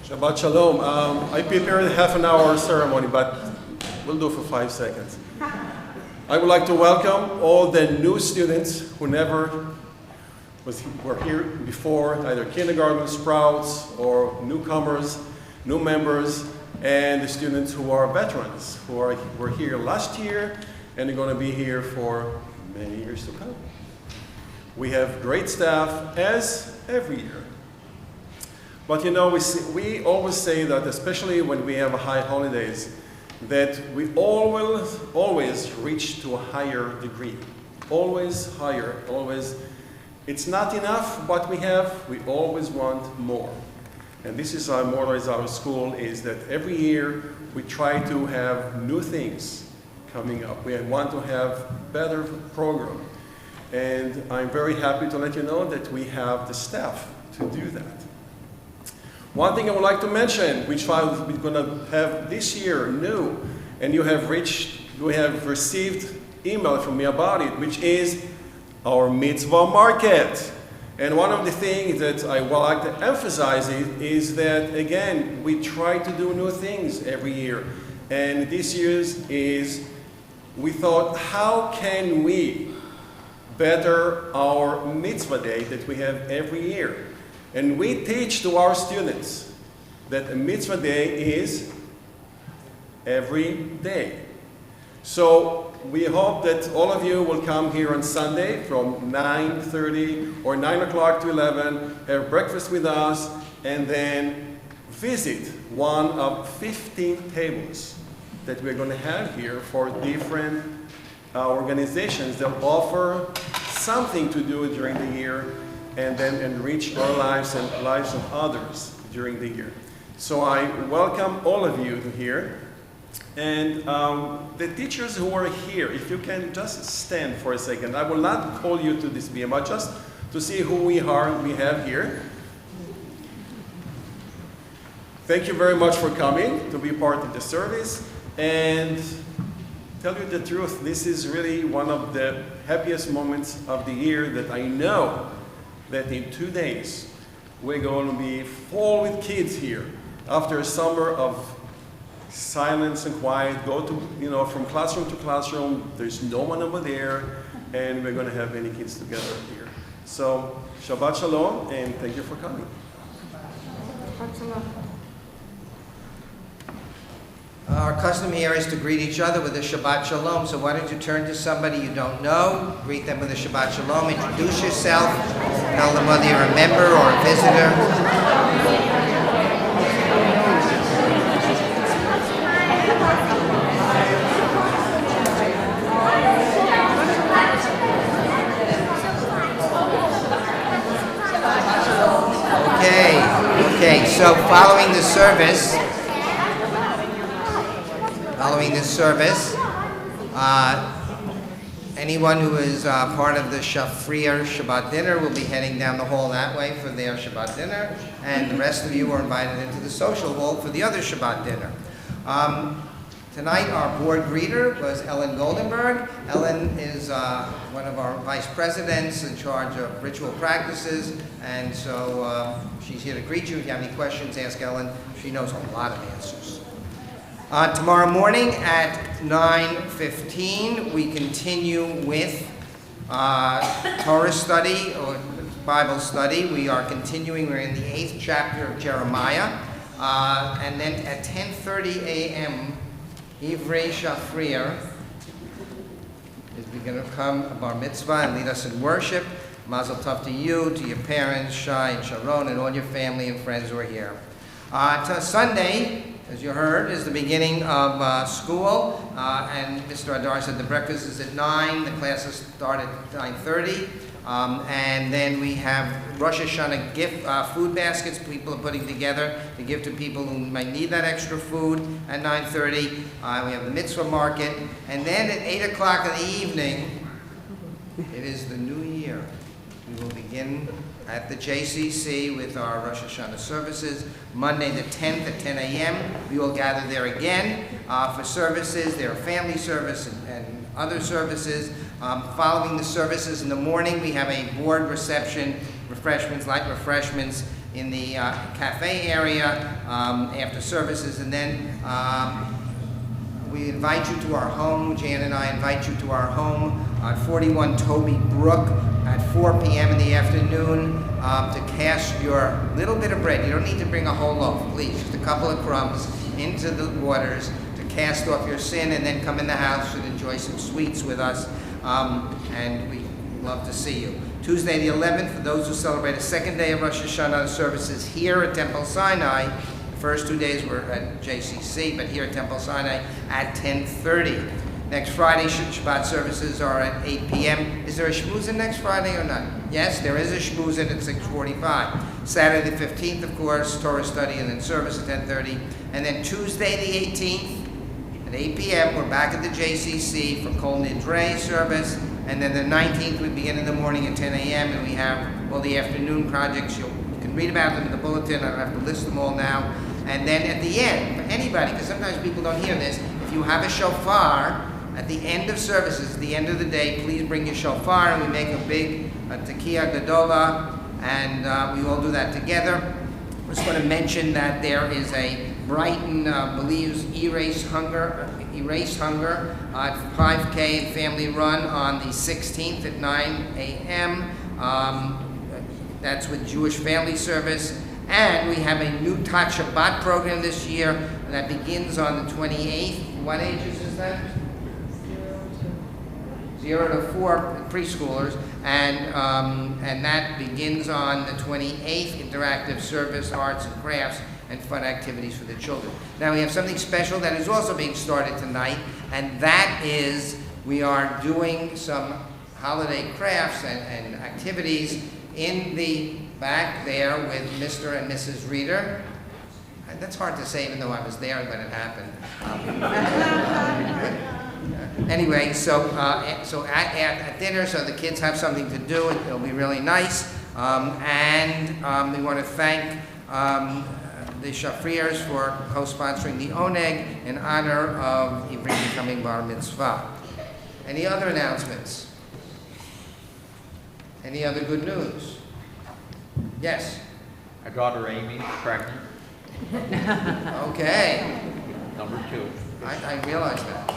Shabbat Shalom. I prepared a half an hour ceremony, but we'll do for 5 seconds. I would like to welcome all the new students who never were here before, either kindergarten sprouts or newcomers, new members, and the students who are veterans, who were here last year and are going to be here for many years to come. We have great staff, as every year. But you know, we always say that, especially when we have high holidays, that we always reach to a higher degree. Always higher, always. It's not enough what we have, we always want more. And this is our motto as our school, is that every year we try to have new things coming up. We want to have better program. And I'm very happy to let you know that we have the staff to do that. One thing I would like to mention, which we're going to have this year new, and you have received email from me about it, which is our mitzvah market. And one of the things that I would like to emphasize is that, again, we try to do new things every year. And this year's is, we thought, how can we better our mitzvah day that we have every year? And we teach to our students that a mitzvah day is every day. So we hope that all of you will come here on Sunday from 9:30 or 9 o'clock to 11, have breakfast with us, and then visit one of 15 tables that we're going to have here for different organizations that offer something to do during the year and then enrich our lives and lives of others during the year. So I welcome all of you to here. And the teachers who are here, if you can just stand for a second. I will not call you to this BMI, just to see who we have here. Thank you very much for coming to be part of the service. And tell you the truth, this is really one of the happiest moments of the year that I know that in 2 days we're going to be full with kids here after a summer of silence and quiet. Go to, from classroom to classroom. There's no one over there, and we're going to have many kids together here. So, Shabbat Shalom, and thank you for coming. Our custom here is to greet each other with a Shabbat Shalom. So why don't you turn to somebody you don't know, greet them with a Shabbat Shalom, introduce yourself, tell them whether you're a member or a visitor. Okay, so following this service, anyone who is part of the Shafrir Shabbat dinner will be heading down the hall that way for their Shabbat dinner, and the rest of you are invited into the social hall for the other Shabbat dinner. Tonight our board greeter was Ellen Goldenberg. Ellen is one of our vice presidents in charge of ritual practices, and so she's here to greet you. If you have any questions, ask Ellen. She knows a lot of answers. Tomorrow morning at 9:15, we continue with Torah study or Bible study. We are continuing, we're in the 8th chapter of Jeremiah. And then at 10:30 a.m., Erev Shabbat is going to come a bar mitzvah and lead us in worship. Mazel tov to you, to your parents, Shai and Sharon, and all your family and friends who are here. Sunday, as you heard, is the beginning of school, and Mr. Adar said the breakfast is at 9, the classes start at 9:30, and then we have Rosh Hashanah gift food baskets people are putting together to give to people who might need that extra food at 9:30. We have the mitzvah market, and then at 8 o'clock in the evening, it is the new year. We will begin at the JCC with our Rosh Hashanah services. Monday the 10th at 10 a.m. We will gather there again for services. There are family service and other services. Following the services in the morning, we have a board reception, light refreshments in the cafe area after services. And then we invite you to our home. Jan and I invite you to our home on 41 Toby Brook at 4 p.m. in the afternoon to cast your little bit of bread. You don't need to bring a whole loaf, please. Just a couple of crumbs into the waters to cast off your sin, and then come in the house and enjoy some sweets with us. And we love to see you. Tuesday the 11th, for those who celebrate a second day of Rosh Hashanah services here at Temple Sinai. The first 2 days were at JCC, but here at Temple Sinai at 10:30. Next Friday, Shabbat services are at 8 p.m. Is there a shmuzin next Friday or not? Yes, there is a shmuzin at 6:45. Saturday the 15th, of course, Torah study and then service at 10:30. And then Tuesday the 18th at 8 p.m., we're back at the JCC for Kol Nidre service. And then the 19th, we begin in the morning at 10 a.m. and we have all the afternoon projects. You can read about them in the bulletin. I don't have to list them all now. And then at the end, for anybody, because sometimes people don't hear this, if you have a shofar, at the end of services, at the end of the day, please bring your shofar, and we make a big tekiah gadola, and we all do that together. I just want to mention that there is a Brighton believes Erase Hunger 5K family run on the 16th at 9 a.m. That's with Jewish Family Service. And we have a new Tat Shabbat program this year that begins on the 28th. What ages is that? 0 to 4 preschoolers, and that begins on the 28th. Interactive service, arts and crafts, and fun activities for the children. Now we have something special that is also being started tonight, and that is we are doing some holiday crafts and activities in the back there with Mr. and Mrs. Reeder. That's hard to say, even though I was there when it happened. Anyway, so at dinner, so the kids have something to do. It'll be really nice. And we want to thank the Shafriers for co-sponsoring the Oneg in honor of Ivri becoming Bar Mitzvah. Any other announcements? Any other good news? Yes? Our daughter Amy is pregnant. Okay. number 2. I realize that.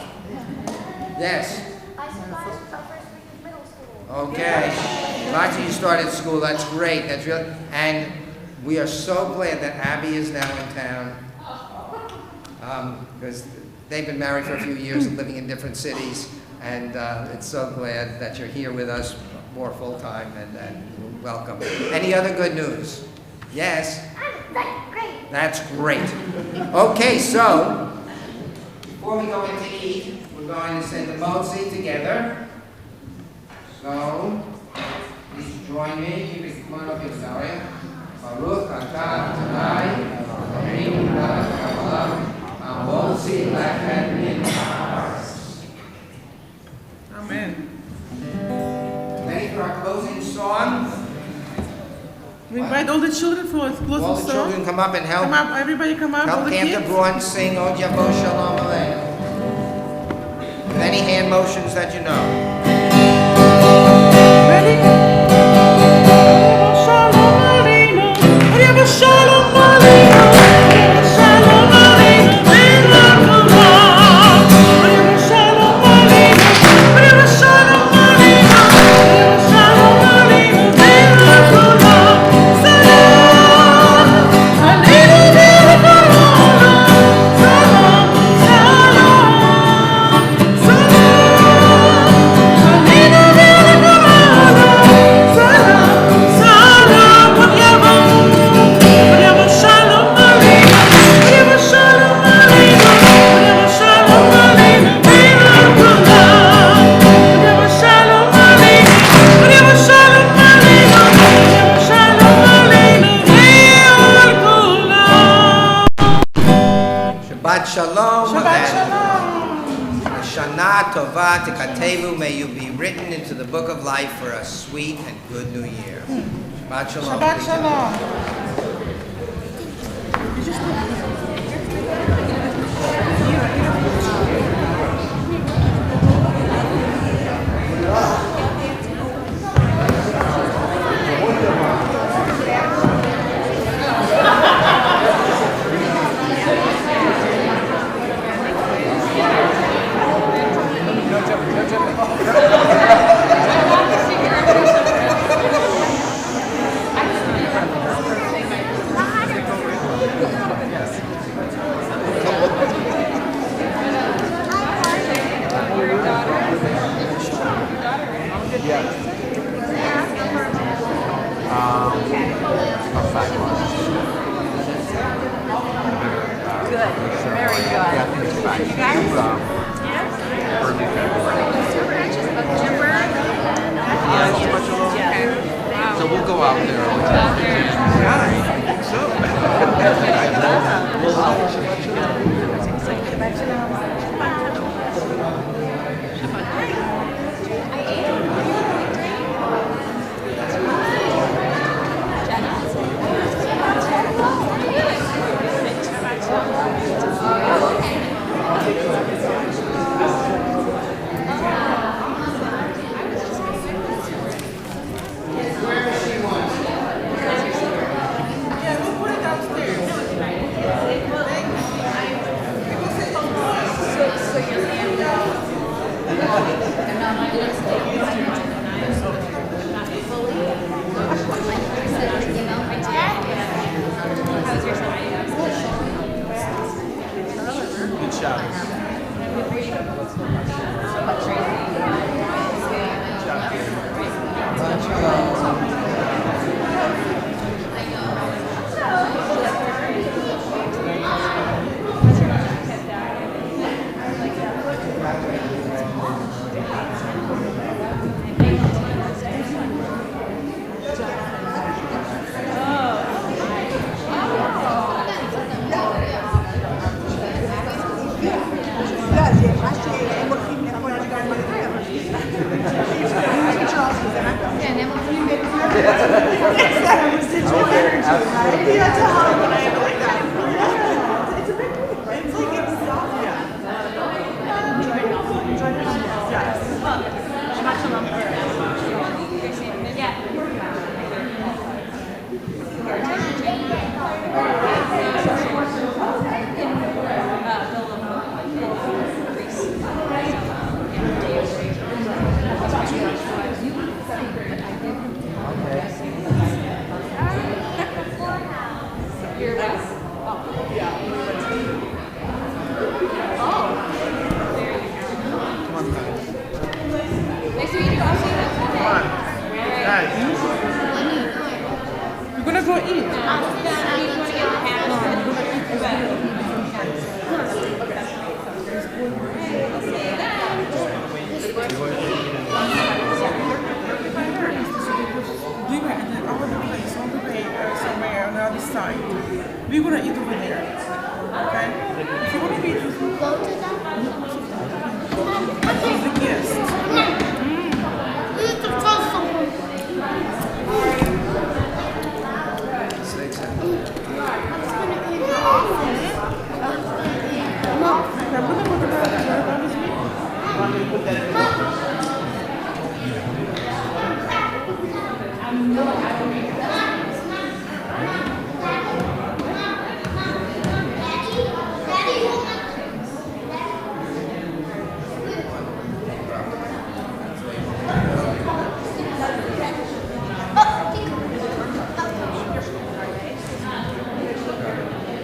Yes. I survived my first week of middle school. Okay. Glad you started school. That's great. That's real. And we are so glad that Abby is now in town. Because they've been married for a few years and living in different cities. And it's so glad that you're here with us more full-time and welcome. Any other good news? Yes? That's great. That's great. Okay, so before we go in to eat, we're going to say the Motzi together. So, please join me. You can come on up here, Zaria. Baruch atah Adonai Elohim melech haolam hamotzi lechem min haaretz. Amen. Ready for our closing song? We invite all the children for a closing song. All the children come up and help. Come up, everybody come up, all Help the Camp kids. DeBruin sing O Jabo Shalom Aleinu. With any hand motions that you know. Ready? Shalom Aleinu, Shalom Aleinu, Shalom Aleinu, Shalom Aleinu, Shalom Aleinu, Shalom Aleinu, Shalom Aleinu, Shabbat Shalom. Shabbat Shalom. Shana Tova Tikatevu. May you be written into the book of life for a sweet and good new year. Shabbat Shalom. Shabbat please. Shalom. So we'll go out there. I said, want to eat over there. Okay? If you want to eat, Go to them. he's a guest. Eat the first one. Say something. I'm gonna eat the office. Mom. Now, put them over there. That was me.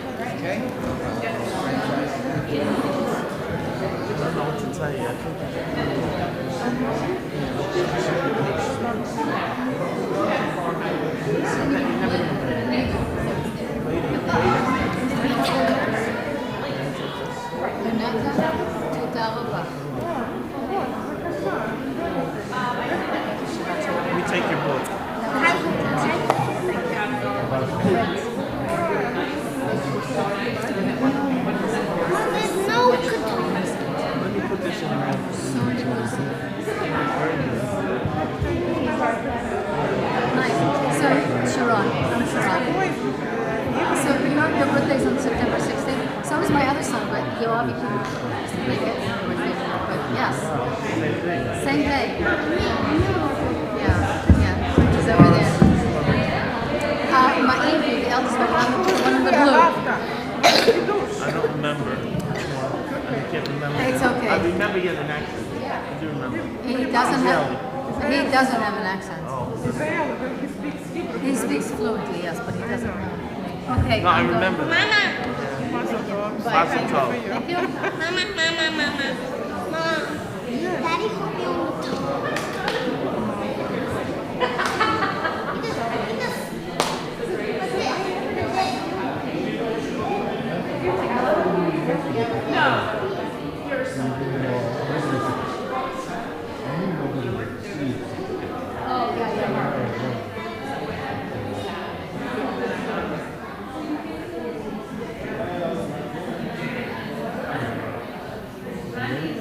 Okay? תודה רבה. Let me take your book. There's no guitar. Let me put this in your book. Nice. So, Sharon, I'm Sharon. So, your birthday's on September 16th. So is my other son, but Yoavi couldn't make it. But yes. Same day. Yeah. He's over there. My Evie, the eldest one, one in the blue. I don't remember which one. I can't remember. It's okay. I remember he has an accent. I do remember. He doesn't have an accent. He speaks fluently, yes, but he doesn't. Okay. No, I remember. Mama. Mazel tov. Thank you. Mama. Mom. Daddy hold me on the toe. Oh, yeah.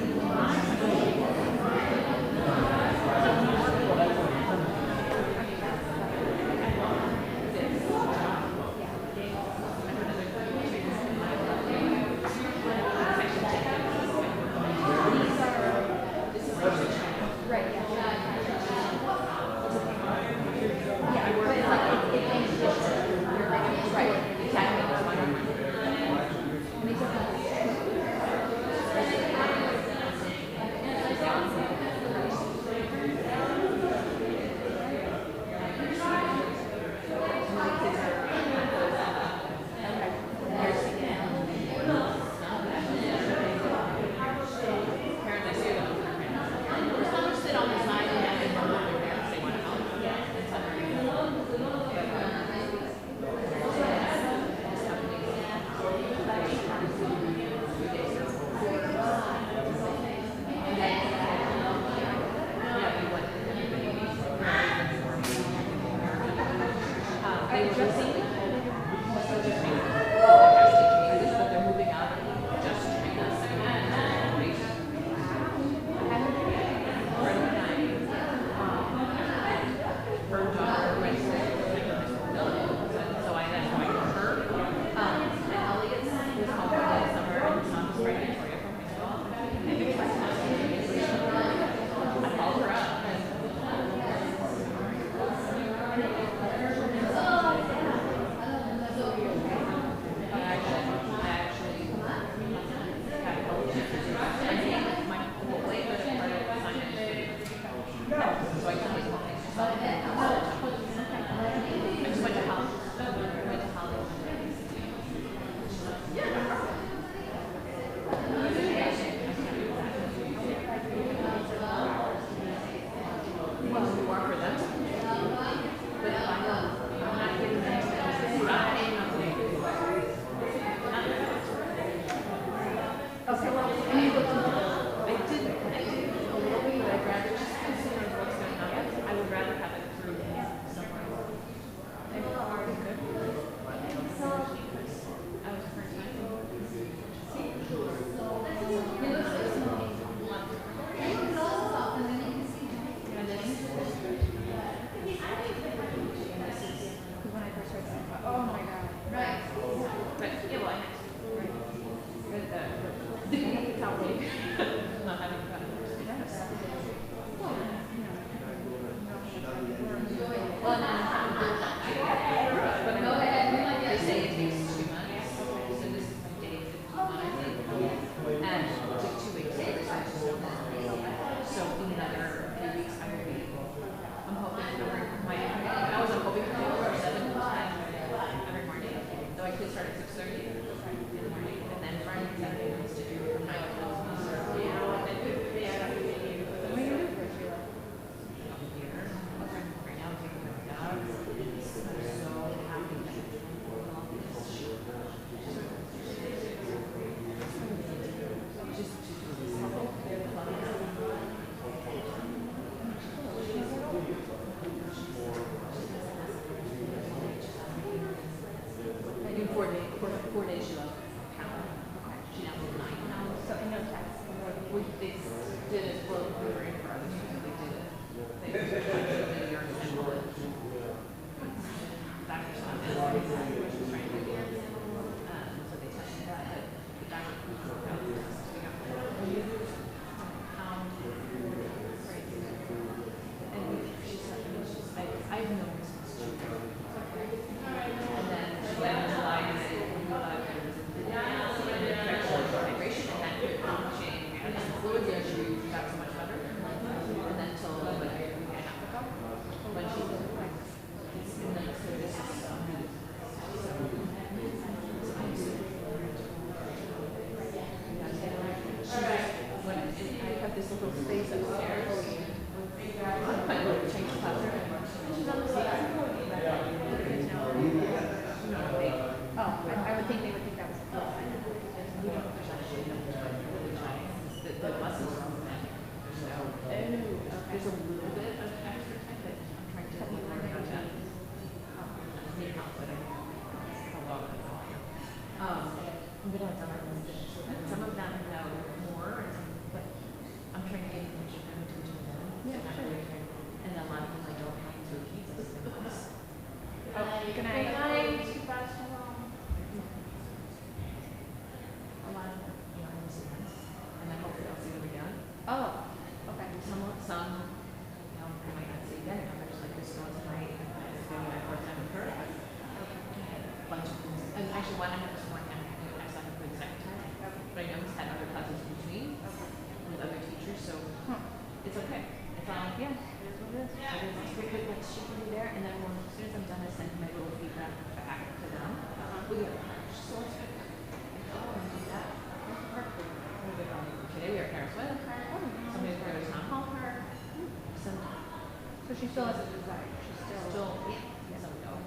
So she still has a desire. She's still Yeah. So no,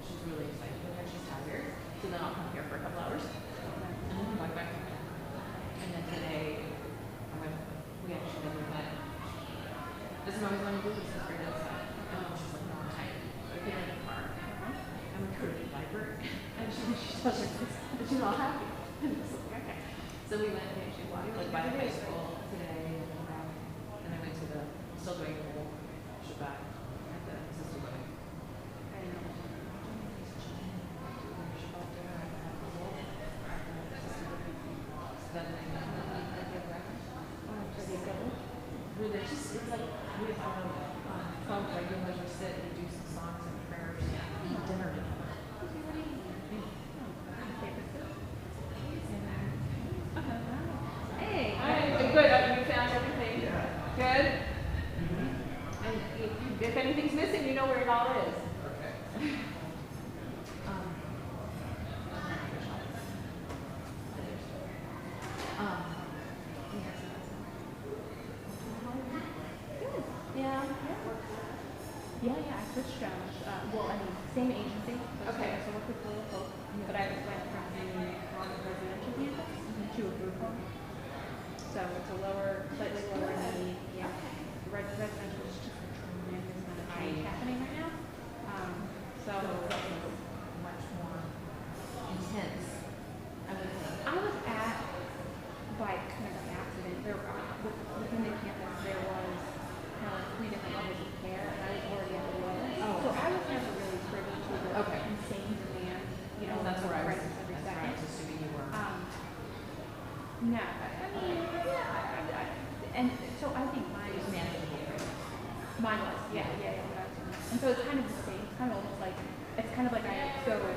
she's really excited. And she's tired. So then I'll come here for a couple hours. And then I'm going back. And then today, we actually never met. This is what I was going to do with sister outside. And she's like, no, I'm tired. So I get in the car. I'm recruiting Viper. And she does her kiss. And she's all happy. And it's like, okay. So we went and actually walked like by the high school today. And I went to the, still doing the whole Shabbat at the sister wedding. Where they're just, it's like, we have 12 regulars who sit and do some songs and prayers and eat dinner together. Hey. Hi. Good. You found everything? Yeah. Good? And if anything's missing, you know where it all is. Okay. Yeah. Yeah, I switched jobs. Well, I mean, same agency. Okay. So I work with Little Hope, but I went from the residential campus to a group home. So it's a lower, slightly lower need. Yeah. Residential is just a tremendous amount of change happening right now. So Much more intense. I was at, like, kind of an accident. Within the campus, there was kind of like 3 different levels of care, and I was already at the lowest. Oh. So I was never really privy to the Okay. insane demand, That's where I was. crisis every That's where I second. was assuming you were. No, I mean, yeah, and so I think mine It was manageable, right? Mine was, yeah. And so it's kind of the same. It's kind of almost like, it's kind of like that college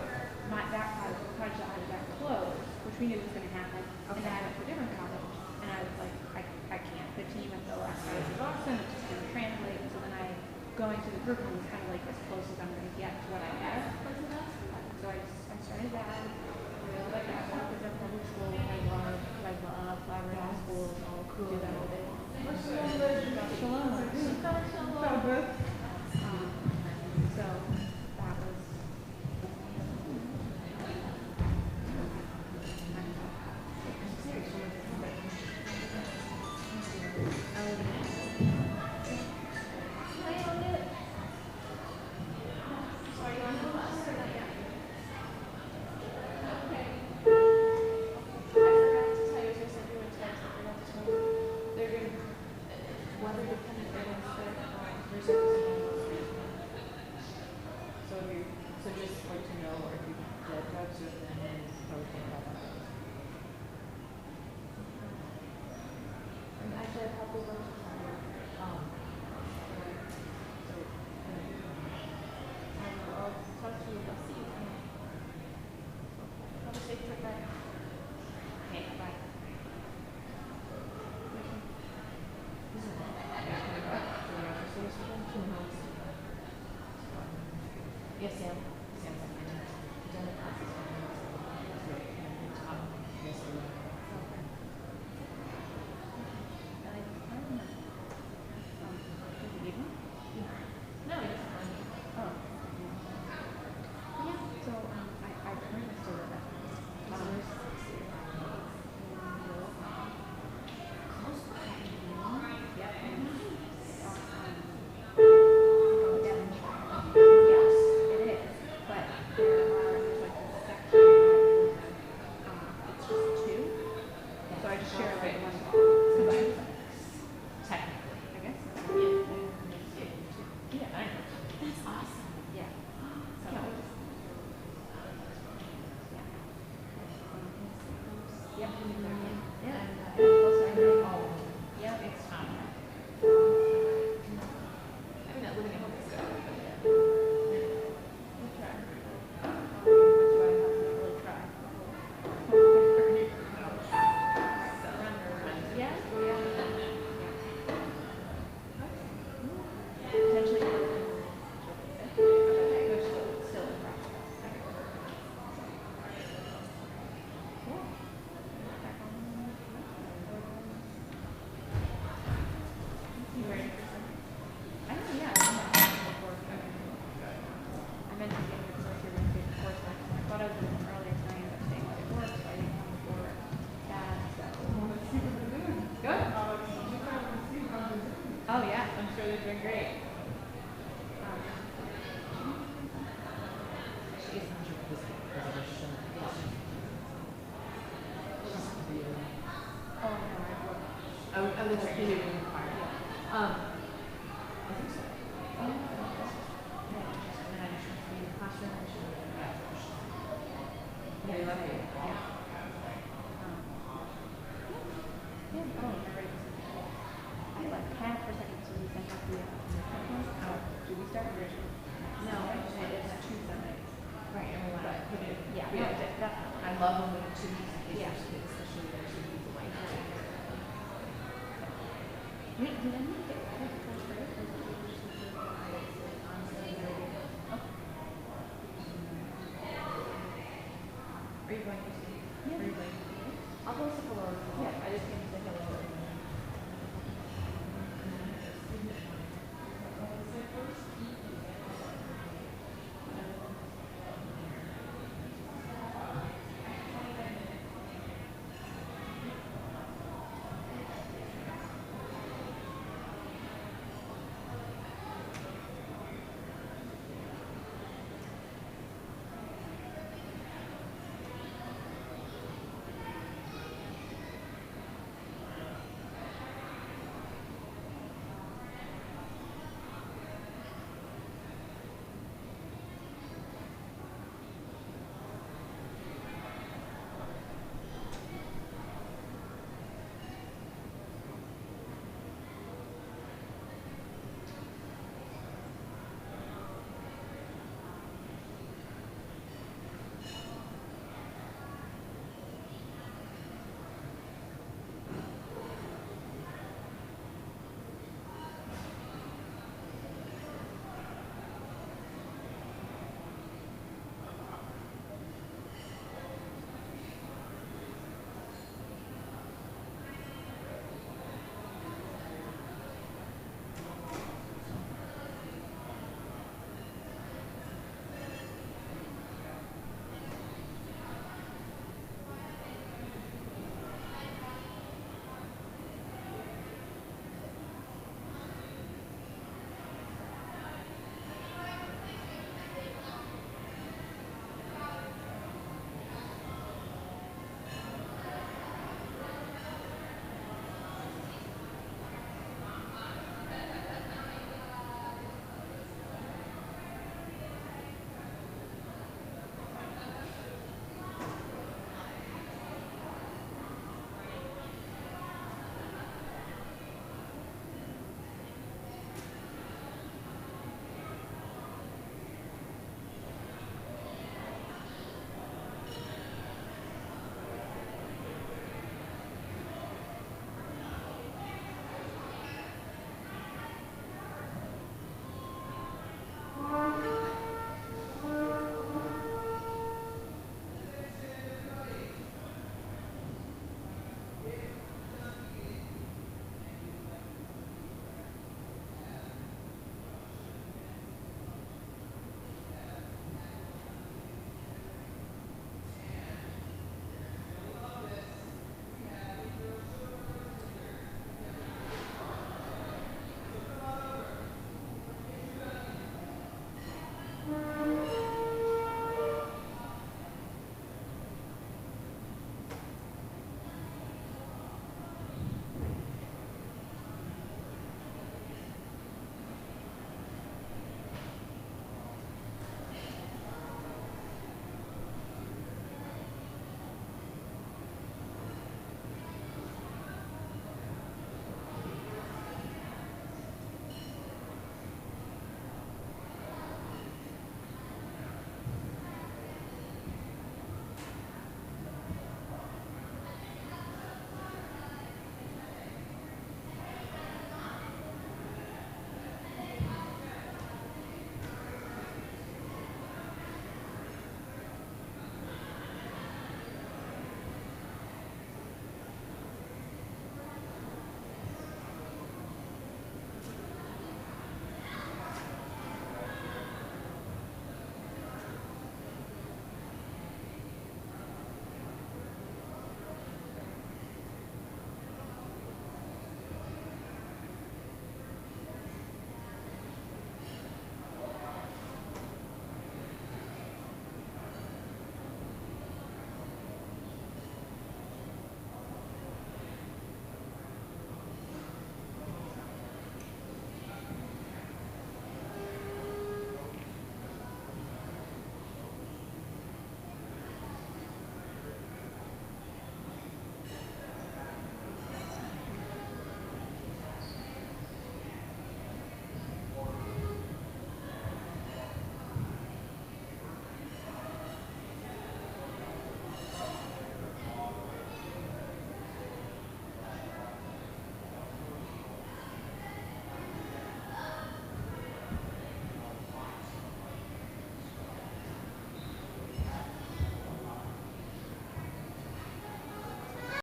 that I was at closed, which we knew was going to happen. And then I went to a different college, and I was like, I can't. The team at the last college was awesome. It just didn't translate. And so then going to the group home was kind of like as close as I'm going to get to what I had. So I started that. Really like that. I worked at public school, which I love. I love collaborative schools. All cool. Do that all day. Shalom. Shalom. So that was. They're going to other dependent items that reserves. So if you, so just like to know, or if you, the drugs or the probably think about that. And actually, a couple of them. I'll talk to you. I'll see you. Have a safe trip back. Okay, bye. Yes, Sam. Sam's on my next. Done the classes. Yes, no, it's fine. Oh. Yeah, so I pretty much still live at home. Yes, it is. But there's like a section. It's just two. So I just share like one. Technically. I guess. Yeah, I know. That's awesome. Yeah. So I just. Yeah. Yeah. And also I know all of them. Yeah. It's fine. I mean, not living at home is good, but yeah. We'll try. That's why I have to really try. Yeah. Potentially. Which still in process. Cool. Back on. You ready for some? I don't know, yeah. I meant to get your course here really good course. I thought I was doing it earlier tonight, but staying at work, so I didn't come before that, so. Good. Oh, yeah, I'm sure they're doing great. She is not your position. Oh, no, I work. I was just really required. I think so. And then I just went to the classroom and she was like, yeah, you left it. Yeah. Yeah, oh, you're ready. I like half for a second, so we sent out the, do we start? No, it's two Sundays. Right, and we want to put it. Yeah, no, definitely. I love when we have 2 weeks in case Yeah. there's kids, especially when there's 2 weeks away. Did anyone get credit for it? Or did you just need to honestly, oh. Are you going to see? Yeah. Are you going to see? I'll go see Laura. Yeah, I just came